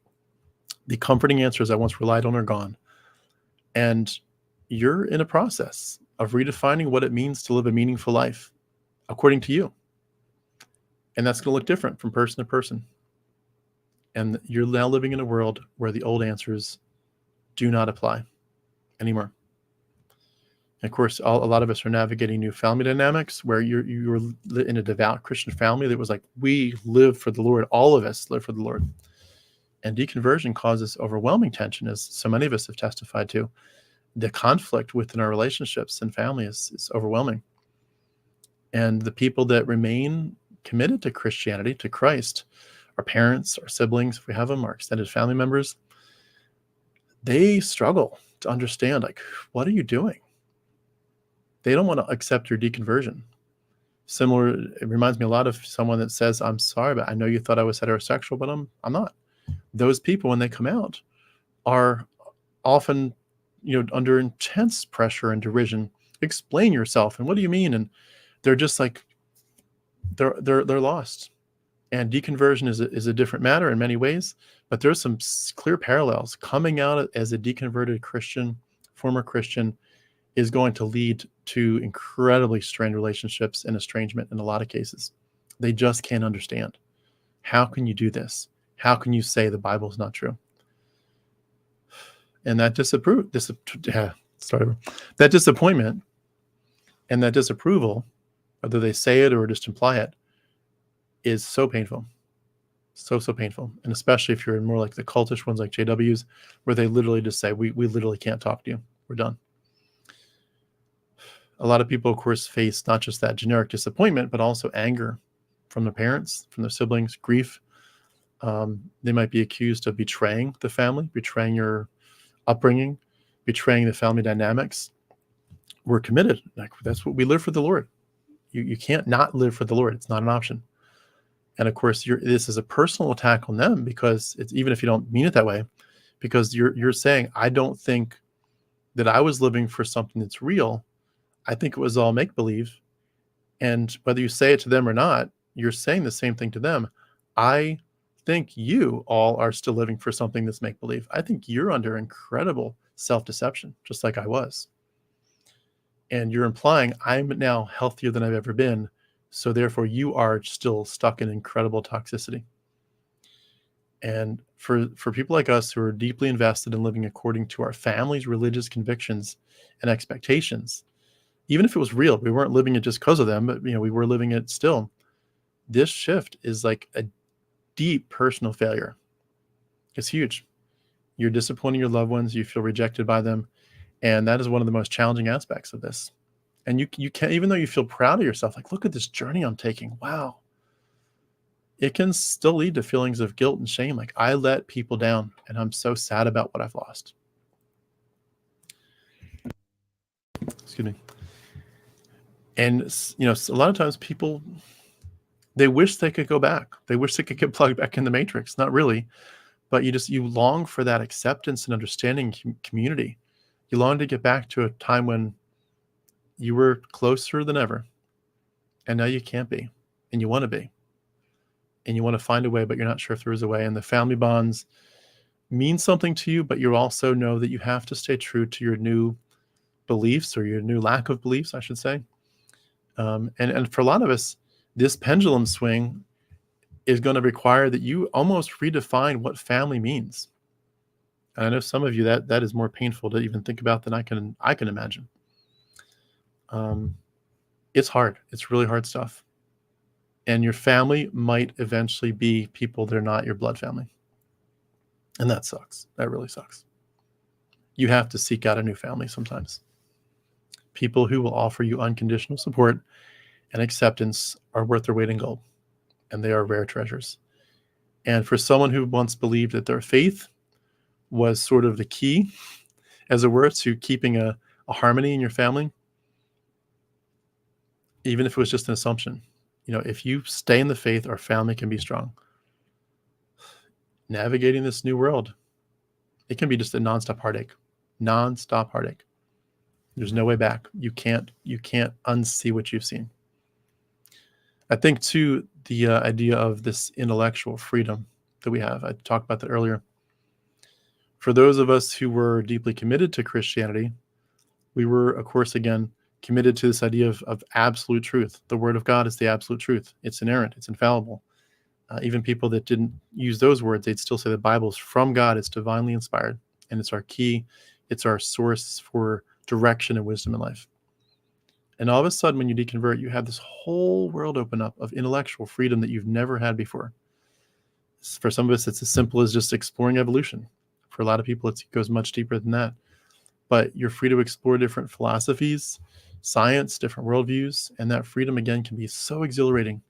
The comforting answers I once relied on are gone. And you're in a process of redefining what it means to live a meaningful life according to you. And that's going to look different from person to person. And you're now living in a world where the old answers do not apply anymore. And of course, a lot of us are navigating new family dynamics where you're in a devout Christian family that was like, we live for the Lord. All of us live for the Lord. And deconversion causes overwhelming tension, as so many of us have testified to. The conflict within our relationships and family is overwhelming. And the people that remain committed to Christianity, to Christ, our parents, our siblings, if we have them, our extended family members, they struggle to understand, like, what are you doing? They don't want to accept your deconversion. Similar, it reminds me a lot of someone that says, I'm sorry, but I know you thought I was heterosexual, but I'm not. Those people, when they come out, are often under intense pressure and derision. Explain yourself, and what do you mean? And they're just like, they're lost. And deconversion is a different matter in many ways, but there's some clear parallels. Coming out as a deconverted Christian, former Christian, is going to lead to incredibly strained relationships and estrangement in a lot of cases. They just can't understand. How can you do this? How can you say the Bible is not true? And that that disappointment and that disapproval, whether they say it or just imply it, is so painful. So painful. And especially if you're in more like the cultish ones like JWs, where they literally just say, we literally can't talk to you. We're done. A lot of people, of course, face not just that generic disappointment, but also anger from their parents, from their siblings, grief. They might be accused of betraying the family, betraying your upbringing, betraying the family dynamics. We're committed. Like, that's what we live for the Lord. You can't not live for the Lord. It's not an option. And of course, this is a personal attack on them, because it's, even if you don't mean it that way, because you're saying, I don't think that I was living for something that's real. I think it was all make-believe. And whether you say it to them or not, you're saying the same thing to them. I think you all are still living for something that's make-believe. I think you're under incredible self-deception, just like I was. And you're implying I'm now healthier than I've ever been, so therefore you are still stuck in incredible toxicity. And for people like us who are deeply invested in living according to our family's religious convictions and expectations, even if it was real, we weren't living it just because of them, but we were living it still. This shift is like a deep personal failure. It's huge. You're disappointing your loved ones. You feel rejected by them. And that is one of the most challenging aspects of this. And you can't, even though you feel proud of yourself, like, look at this journey I'm taking. Wow. It can still lead to feelings of guilt and shame. Like, I let people down and I'm so sad about what I've lost. Excuse me. And, a lot of times people, they wish they could go back. They wish they could get plugged back in the matrix. Not really, but you long for that acceptance and understanding community. You long to get back to a time when you were closer than ever. And now you can't be, and you want to be. And you want to find a way, but you're not sure if there is a way. And the family bonds mean something to you, but you also know that you have to stay true to your new beliefs, or your new lack of beliefs, I should say. And for a lot of us, this pendulum swing is going to require that you almost redefine what family means. And I know some of you that is more painful to even think about than I can imagine. It's hard. It's really hard stuff. And your family might eventually be people that are not your blood family. And that sucks. That really sucks. You have to seek out a new family sometimes. People who will offer you unconditional support and acceptance are worth their weight in gold. And they are rare treasures. And for someone who once believed that their faith was sort of the key, as it were, to keeping a harmony in your family, even if it was just an assumption, if you stay in the faith, our family can be strong. Navigating this new world, it can be just a nonstop heartache. There's no way back. You can't unsee what you've seen. I think too, the idea of this intellectual freedom that we have, I talked about that earlier. For those of us who were deeply committed to Christianity, we were, of course, again, committed to this idea of absolute truth. The Word of God is the absolute truth. It's inerrant. It's infallible. Even people that didn't use those words, they'd still say the Bible is from God. It's divinely inspired. And it's our key. It's our source for direction and wisdom in life. And all of a sudden, when you deconvert, you have this whole world open up of intellectual freedom that you've never had before. For some of us, it's as simple as just exploring evolution. For a lot of people, it goes much deeper than that. But you're free to explore different philosophies, science, different worldviews, and that freedom, again, can be so exhilarating.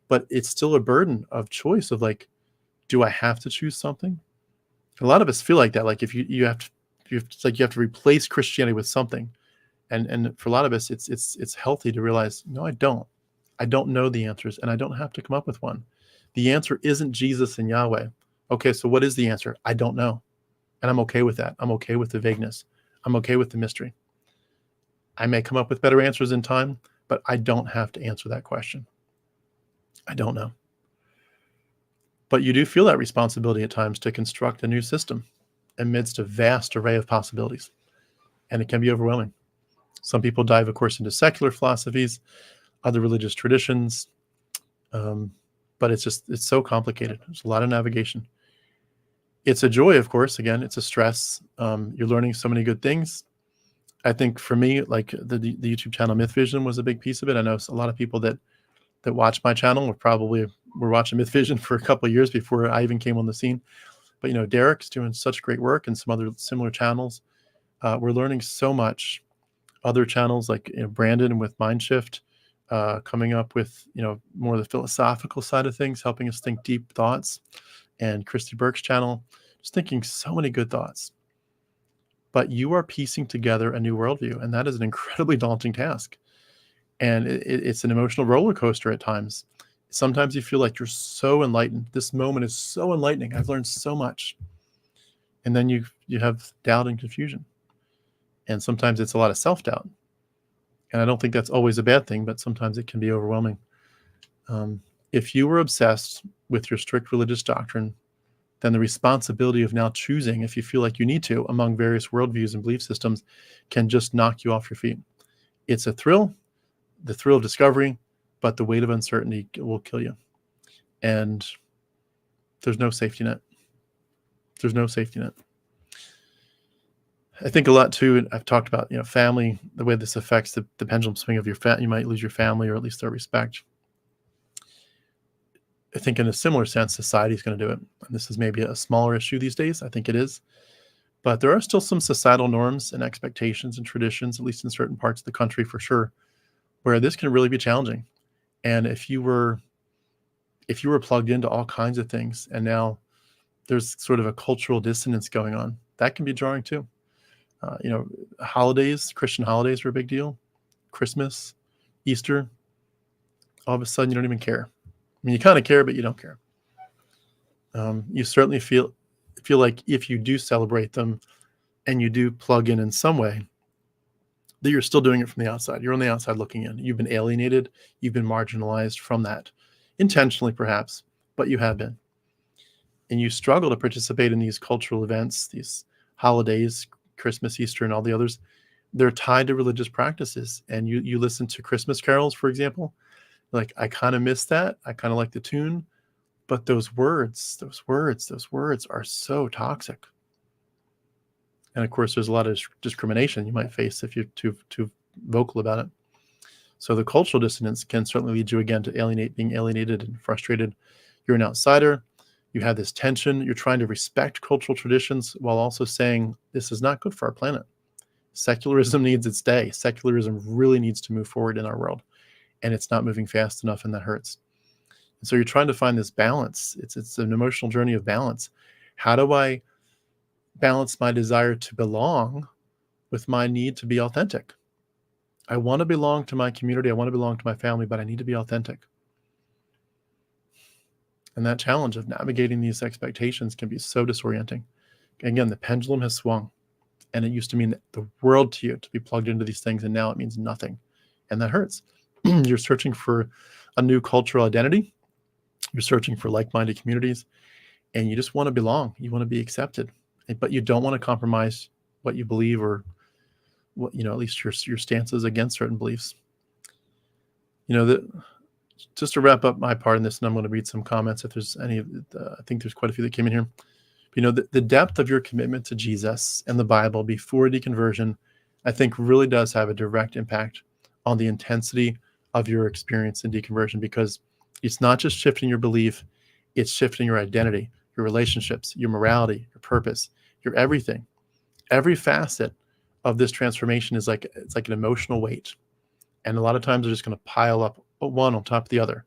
But it's still a burden of choice of like, do I have to choose something? A lot of us feel like that. Like if you have to replace Christianity with something. And for a lot of us, it's healthy to realize, no, I don't know the answers, and I don't have to come up with one. The answer isn't Jesus and Yahweh. Okay, so what is the answer? I don't know. And I'm okay with that. I'm okay with the vagueness. I'm okay with the mystery. I may come up with better answers in time, but I don't have to answer that question. I don't know. But you do feel that responsibility at times to construct a new system amidst a vast array of possibilities. And it can be overwhelming. Some people dive, of course, into secular philosophies, other religious traditions. But it's so complicated. There's a lot of navigation. It's a joy, of course. Again, it's a stress. You're learning so many good things. I think for me, like the YouTube channel Myth Vision was a big piece of it. I know a lot of people that watch my channel were watching Myth Vision for a couple of years before I even came on the scene. But Derek's doing such great work, and some other similar channels. We're learning so much. Other channels like Brandon with Mindshift, coming up with more of the philosophical side of things, helping us think deep thoughts, and Christy Burke's channel, just thinking so many good thoughts. But you are piecing together a new worldview, and that is an incredibly daunting task. And it's an emotional roller coaster at times. Sometimes you feel like you're so enlightened. This moment is so enlightening. I've learned so much. And then you have doubt and confusion. And sometimes it's a lot of self-doubt. And I don't think that's always a bad thing, but sometimes it can be overwhelming. If you were obsessed with your strict religious doctrine, then the responsibility of now choosing, if you feel like you need to, among various worldviews and belief systems, can just knock you off your feet. It's a thrill, the thrill of discovery, but the weight of uncertainty will kill you. And there's no safety net. There's no safety net. I think a lot too, I've talked about, family, the way this affects the pendulum swing of your family. You might lose your family, or at least their respect. I think in a similar sense, society is going to do it. And this is maybe a smaller issue these days. I think it is. But there are still some societal norms and expectations and traditions, at least in certain parts of the country for sure, where this can really be challenging. And if you were plugged into all kinds of things, and now there's sort of a cultural dissonance going on, that can be jarring too. Holidays, Christian holidays are a big deal. Christmas, Easter, all of a sudden you don't even care. I mean, you kind of care, but you don't care. You certainly feel like if you do celebrate them and you do plug in some way, that you're still doing it from the outside. You're on the outside looking in. You've been alienated. You've been marginalized from that, intentionally perhaps, but you have been. And you struggle to participate in these cultural events, these holidays, Christmas, Easter, and all the others. They're tied to religious practices. And you listen to Christmas carols, for example. Like, I kind of miss that. I kind of like the tune. But those words are so toxic. And of course, there's a lot of discrimination you might face if you're too vocal about it. So the cultural dissonance can certainly lead you again to being alienated and frustrated. You're an outsider. You have this tension. You're trying to respect cultural traditions while also saying this is not good for our planet. Secularism needs its day. Secularism really needs to move forward in our world. And it's not moving fast enough, and that hurts. And so you're trying to find this balance. It's an emotional journey of balance. How do I balance my desire to belong with my need to be authentic? I want to belong to my community. I want to belong to my family, but I need to be authentic. And that challenge of navigating these expectations can be so disorienting. Again, the pendulum has swung, and it used to mean the world to you to be plugged into these things, and now it means nothing. And that hurts. You're searching for a new cultural identity. You're searching for like-minded communities, and you just want to belong. You want to be accepted, but you don't want to compromise what you believe, or what, at least your stances against certain beliefs. Just to wrap up my part in this, and I'm going to read some comments if there's any. I think there's quite a few that came in here. The depth of your commitment to Jesus and the Bible before deconversion, I think, really does have a direct impact on the intensity of your experience in deconversion, because it's not just shifting your belief, it's shifting your identity, your relationships, your morality, your purpose, your everything. Every facet of this transformation is like an emotional weight. And a lot of times they're just going to pile up one on top of the other.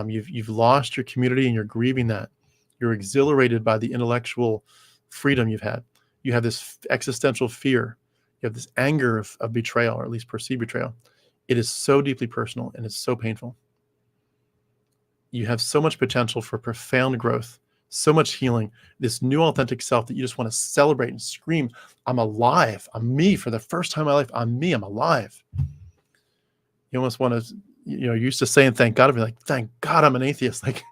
You've lost your community and you're grieving that. You're exhilarated by the intellectual freedom you've had. You have this existential fear. You have this anger of betrayal, or at least perceived betrayal. It is so deeply personal, and it's so painful. You have so much potential for profound growth, So much healing, this new authentic self that you just want to celebrate and scream, I'm alive. I'm me for the first time in my life. I'm me. I'm alive. You almost want to, used to saying thank God, I'd be like, thank God I'm an atheist. Like,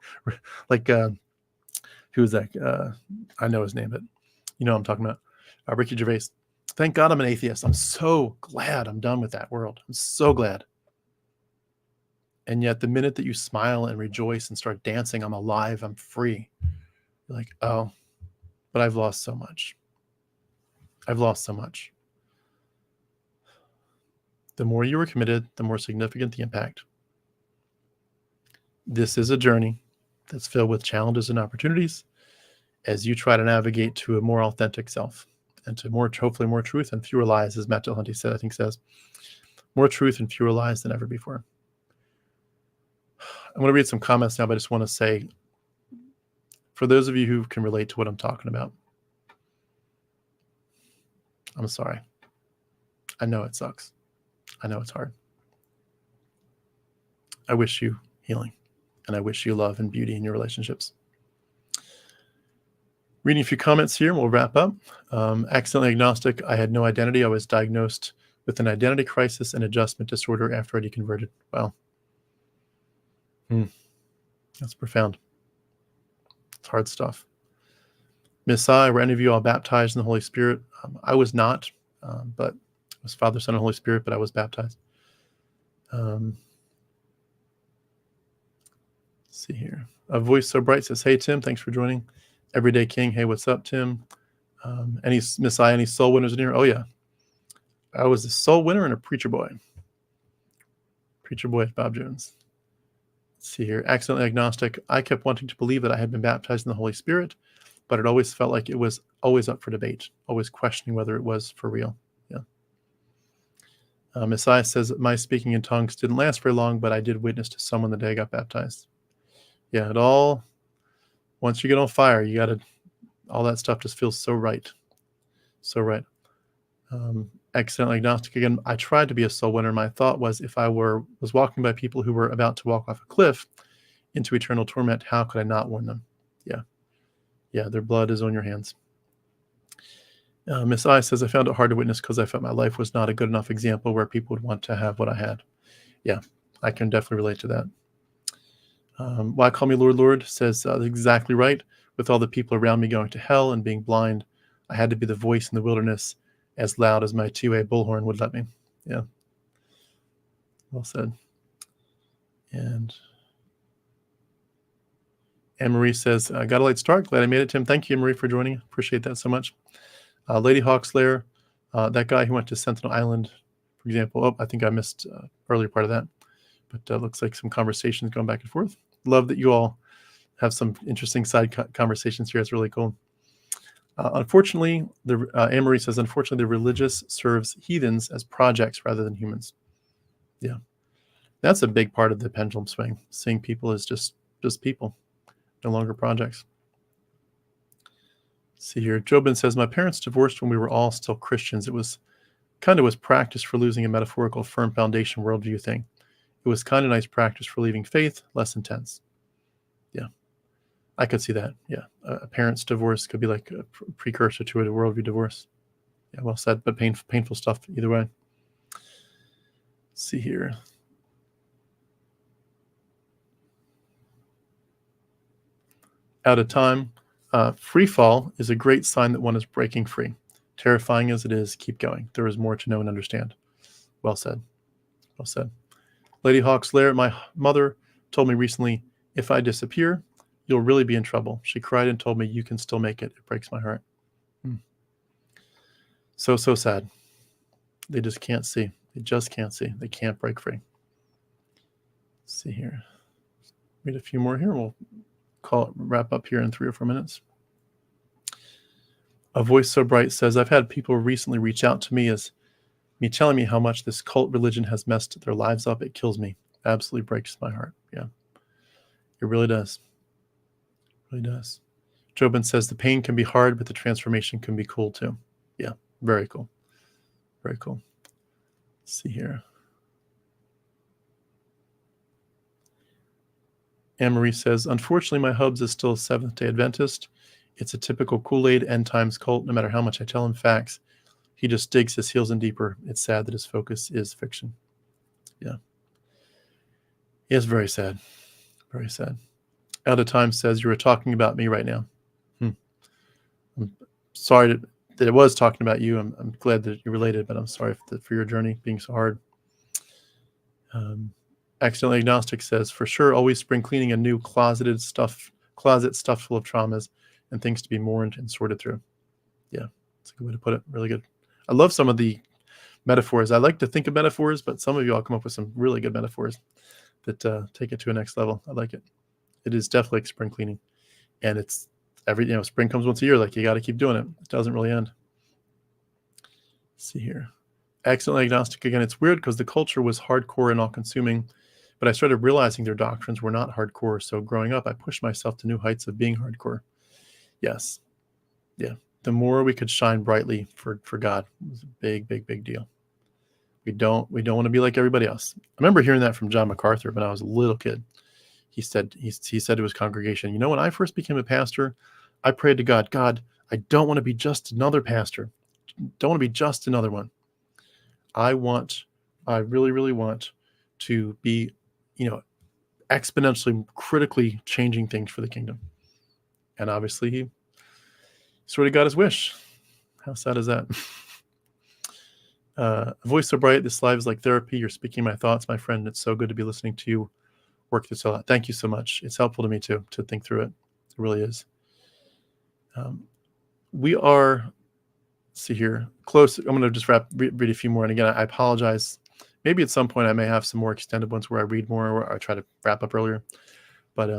who was that? I know his name, but you know what I'm talking about. Ricky Gervais. Thank God I'm an atheist. I'm so glad I'm done with that world. I'm so glad. And yet the minute that you smile and rejoice and start dancing, I'm alive, I'm free. You're like, oh, but I've lost so much. I've lost so much. The more you are committed, the more significant the impact. This is a journey that's filled with challenges and opportunities as you try to navigate to a more authentic self and to hopefully more truth and fewer lies, as Matt Dillahunty says, more truth and fewer lies than ever before. I'm going to read some comments now, but I just want to say, for those of you who can relate to what I'm talking about, I'm sorry. I know it sucks. I know it's hard. I wish you healing, and I wish you love and beauty in your relationships. Reading a few comments here, and we'll wrap up. Accidentally agnostic. I had no identity. I was diagnosed with an identity crisis and adjustment disorder after I deconverted. Wow. That's profound. It's hard stuff. Miss I, were any of you all baptized in the Holy Spirit? I was not, but I was Father, Son, and Holy Spirit, but I was baptized. Let's see here. A voice so bright says, hey, Tim, thanks for joining. Everyday King, hey, what's up, Tim? Any Miss I, any soul winners in here? Oh, yeah. I was a soul winner and a preacher boy. Preacher boy, Bob Jones. Let's see here. Accidentally agnostic. I kept wanting to believe that I had been baptized in the Holy Spirit, but it always felt like it was always up for debate, always questioning whether it was for real. Yeah. Miss I says, my speaking in tongues didn't last very long, but I did witness to someone the day I got baptized. Yeah, it all, once you get on fire, you got to, all that stuff just feels so right. So right. Accidentally agnostic again. I tried to be a soul winner. My thought was, if I was walking by people who were about to walk off a cliff into eternal torment, how could I not warn them? Yeah, their blood is on your hands. Miss I says, I found it hard to witness because I felt my life was not a good enough example where people would want to have what I had. Yeah, I can definitely relate to that. Why call me Lord, Lord? Says, exactly right. With all the people around me going to hell and being blind, I had to be the voice in the wilderness as loud as my 2A bullhorn would let me. Yeah. Well said. And Anne-Marie says, got a late start. Glad I made it, Tim. Thank you, Anne-Marie, for joining. Appreciate that so much. Lady Hawkslayer, that guy who went to Sentinel Island, for example. Oh, I think I missed earlier part of that. But looks like some conversations going back and forth. Love that you all have some interesting side conversations here. It's really cool. Unfortunately, Anne-Marie says, unfortunately, the religious serves heathens as projects rather than humans. Yeah. That's a big part of the pendulum swing, seeing people as just people, no longer projects. Let's see here. Jobin says, my parents divorced when we were all still Christians. It was practice for losing a metaphorical firm foundation worldview thing. It was kind of nice practice for leaving faith, less intense. Yeah, I could see that. Yeah, a parent's divorce could be like a precursor to a worldview divorce. Yeah, well said, but painful stuff either way. Let's see here. Out of time. Free fall is a great sign that one is breaking free. Terrifying as it is, keep going. There is more to know and understand. Well said. Well said. Lady Hawkslayer, my mother told me recently, if I disappear, you'll really be in trouble. She cried and told me, you can still make it. It breaks my heart. So sad. They just can't see. They just can't see. They can't break free. Let's see here. Read a few more here. We'll wrap up here in 3 or 4 minutes. A voice so bright says, I've had people recently reach out to me as me telling me how much this cult religion has messed their lives up. It kills me. Absolutely breaks my heart. Yeah, it really does. It really does. Jobin says the pain can be hard, but the transformation can be cool too. Yeah, very cool. Very cool. Let's see here. Anne-Marie says, unfortunately, my hubs is still a Seventh-day Adventist. It's a typical Kool-Aid end times cult. No matter how much I tell him facts, he just digs his heels in deeper. It's sad that his focus is fiction. Yeah. It's very sad. Very sad. Out of Time says, you were talking about me right now. I'm sorry that it was talking about you. I'm glad that you're related, but I'm sorry for your journey being so hard. Accidentally Agnostic says, for sure, always spring cleaning a new closet stuffed full of traumas and things to be mourned and sorted through. Yeah, that's a good way to put it. Really good. I love some of the metaphors. I like to think of metaphors, but some of you all come up with some really good metaphors that take it to a next level. I like it. It is definitely like spring cleaning. And it's spring comes once a year. Like, you got to keep doing it. It doesn't really end. Let's see here. Accidentally Agnostic again. It's weird because the culture was hardcore and all-consuming, but I started realizing their doctrines were not hardcore. So growing up, I pushed myself to new heights of being hardcore. Yes. Yeah. The more we could shine brightly for God was a big, big, big deal. We don't want to be like everybody else. I remember hearing that from John MacArthur when I was a little kid. He said to his congregation, when I first became a pastor, I prayed to God, I don't want to be just another pastor. Don't want to be just another one. I really, really want to be, exponentially, critically changing things for the kingdom. And obviously he sort of got his wish. How sad is that? A voice so bright, this live is like therapy. You're speaking my thoughts, my friend. It's so good to be listening to you work this out. Thank you so much. It's helpful to me too, to think through it. It really is. We are, let's see here, close. I'm going to just read a few more. And again, I apologize. Maybe at some point I may have some more extended ones where I read more or I try to wrap up earlier. But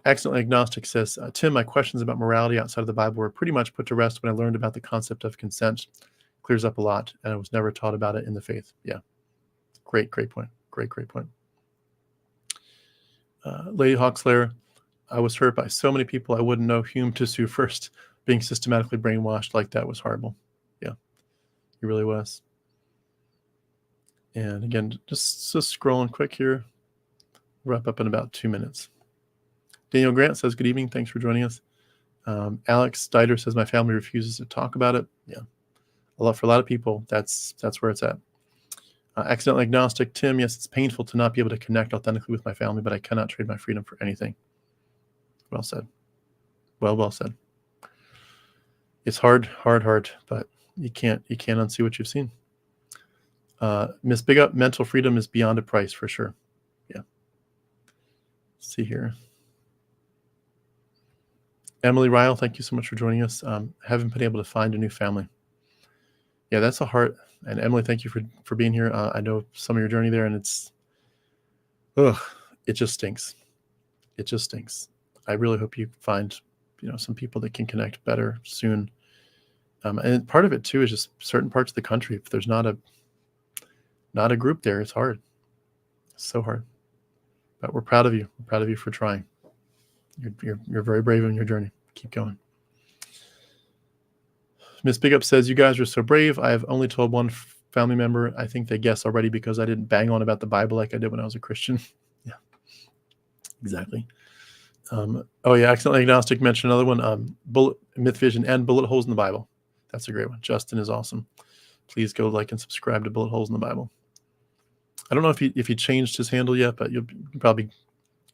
Accidentally Agnostic says, Tim, my questions about morality outside of the Bible were pretty much put to rest when I learned about the concept of consent. Clears up a lot, and I was never taught about it in the faith. Yeah. Great point. Great point. Lady Hawkslayer, I was hurt by so many people I wouldn't know whom to sue first. Being systematically brainwashed like that was horrible. Yeah, it really was. And again, just scrolling quick here. Wrap up in about 2 minutes. Daniel Grant says, good evening. Thanks for joining us. Alex Dieter says, my family refuses to talk about it. Yeah, for a lot of people, that's where it's at. Accidentally Agnostic, Tim, yes, it's painful to not be able to connect authentically with my family, but I cannot trade my freedom for anything. Well said. Well said. It's hard, but you can't unsee what you've seen. Miss Big Up, mental freedom is beyond a price for sure. Yeah. Let's see here. Emily Ryle, thank you so much for joining us. Haven't been able to find a new family. Yeah, that's a hard. And Emily, thank you for being here. I know some of your journey there, and it just stinks. It just stinks. I really hope you find, some people that can connect better soon. And part of it too is just certain parts of the country. If there's not a group there, it's hard. It's so hard. But we're proud of you. We're proud of you for trying. You're very brave in your journey. Keep going. Miss Big Up says, you guys are so brave. I have only told one family member. I think they guess already because I didn't bang on about the Bible like I did when I was a Christian. Yeah, exactly. Accidentally Agnostic mentioned another one. Bullet Myth Vision and Bullet Holes in the Bible. That's a great one. Justin is awesome. Please go like and subscribe to Bullet Holes in the Bible. I don't know if he changed his handle yet, but you can probably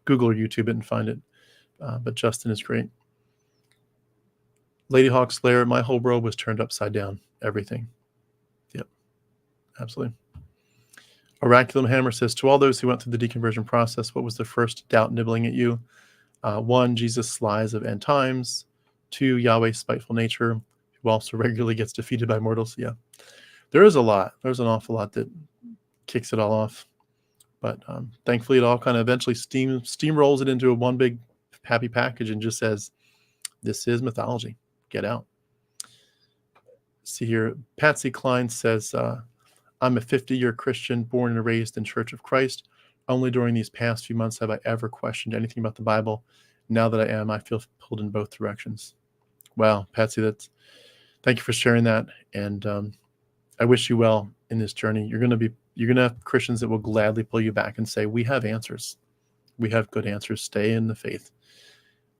Google or YouTube it and find it. But Justin is great. Lady Hawk Slayer, my whole world was turned upside down. Everything. Yep. Absolutely. Oraculum Hammer says, to all those who went through the deconversion process, what was the first doubt nibbling at you? 1, Jesus' lies of end times. 2, Yahweh's spiteful nature, who also regularly gets defeated by mortals. Yeah. There is a lot. There's an awful lot that kicks it all off. But thankfully, it all kind of eventually steamrolls it into one big happy package and just says, this is mythology. Get out. See here, Patsy Klein says, I'm a 50-year Christian born and raised in Church of Christ. Only during these past few months have I ever questioned anything about the Bible. Now that I am, I feel pulled in both directions. Wow, Patsy, thank you for sharing that. And I wish you well in this journey. You're going to have Christians that will gladly pull you back and say, we have answers. We have good answers. Stay in the faith.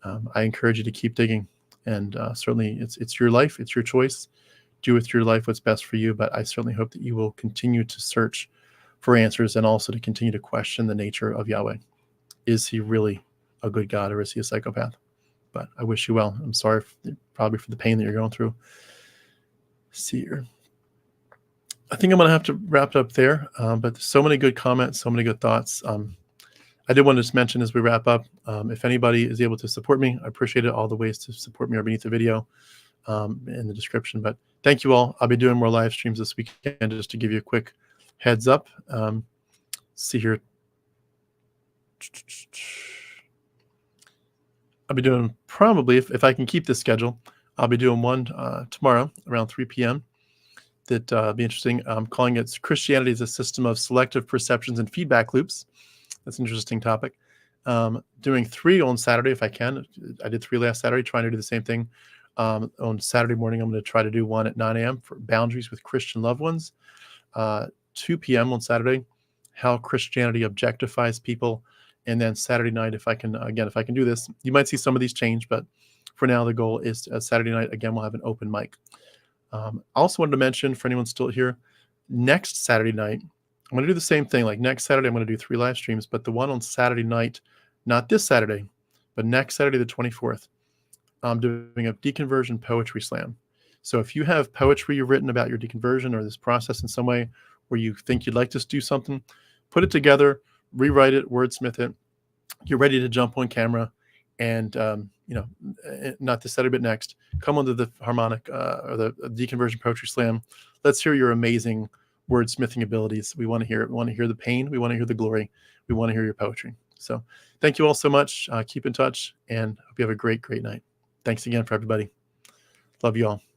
I encourage you to keep digging, and certainly it's your life, it's your choice. Do with your life what's best for you, but I certainly hope that you will continue to search for answers and also to continue to question the nature of Yahweh. Is he really a good God, or is he a psychopath? But I wish you well. I'm sorry probably for the pain that you're going through. See here. I think I'm going to have to wrap it up there, but so many good comments, so many good thoughts. I did want to just mention as we wrap up, if anybody is able to support me, I appreciate it. All the ways to support me are beneath the video in the description. But thank you all. I'll be doing more live streams this weekend, just to give you a quick heads up. See here. I'll be doing probably, if I can keep this schedule, I'll be doing one tomorrow around 3 p.m. That'll be interesting. I'm calling it Christianity as a System of Selective Perceptions and Feedback Loops. That's an interesting topic. Doing 3 on Saturday if I can. I did 3 last Saturday, trying to do the same thing. On Saturday morning, I'm going to try to do one at 9 a.m. for boundaries with Christian loved ones. 2 p.m. on Saturday, how Christianity objectifies people. And then Saturday night, if I can do this, you might see some of these change, but for now, the goal is Saturday night, again, we'll have an open mic. I also wanted to mention, for anyone still here, next Saturday night, I'm going to do the same thing. Like next Saturday, I'm going to do 3 live streams, but the one on Saturday night, not this Saturday, but next Saturday, the 24th, I'm doing a deconversion poetry slam. So if you have poetry you've written about your deconversion or this process in some way where you think you'd like to do something, put it together, rewrite it, wordsmith it. You're ready to jump on camera and, not this Saturday, but next, come onto the Harmonic or the Deconversion Poetry Slam. Let's hear your amazing wordsmithing abilities. We want to hear it. We want to hear the pain. We want to hear the glory. We want to hear your poetry. So thank you all so much. Keep in touch, and hope you have a great, great night. Thanks again for everybody. Love you all.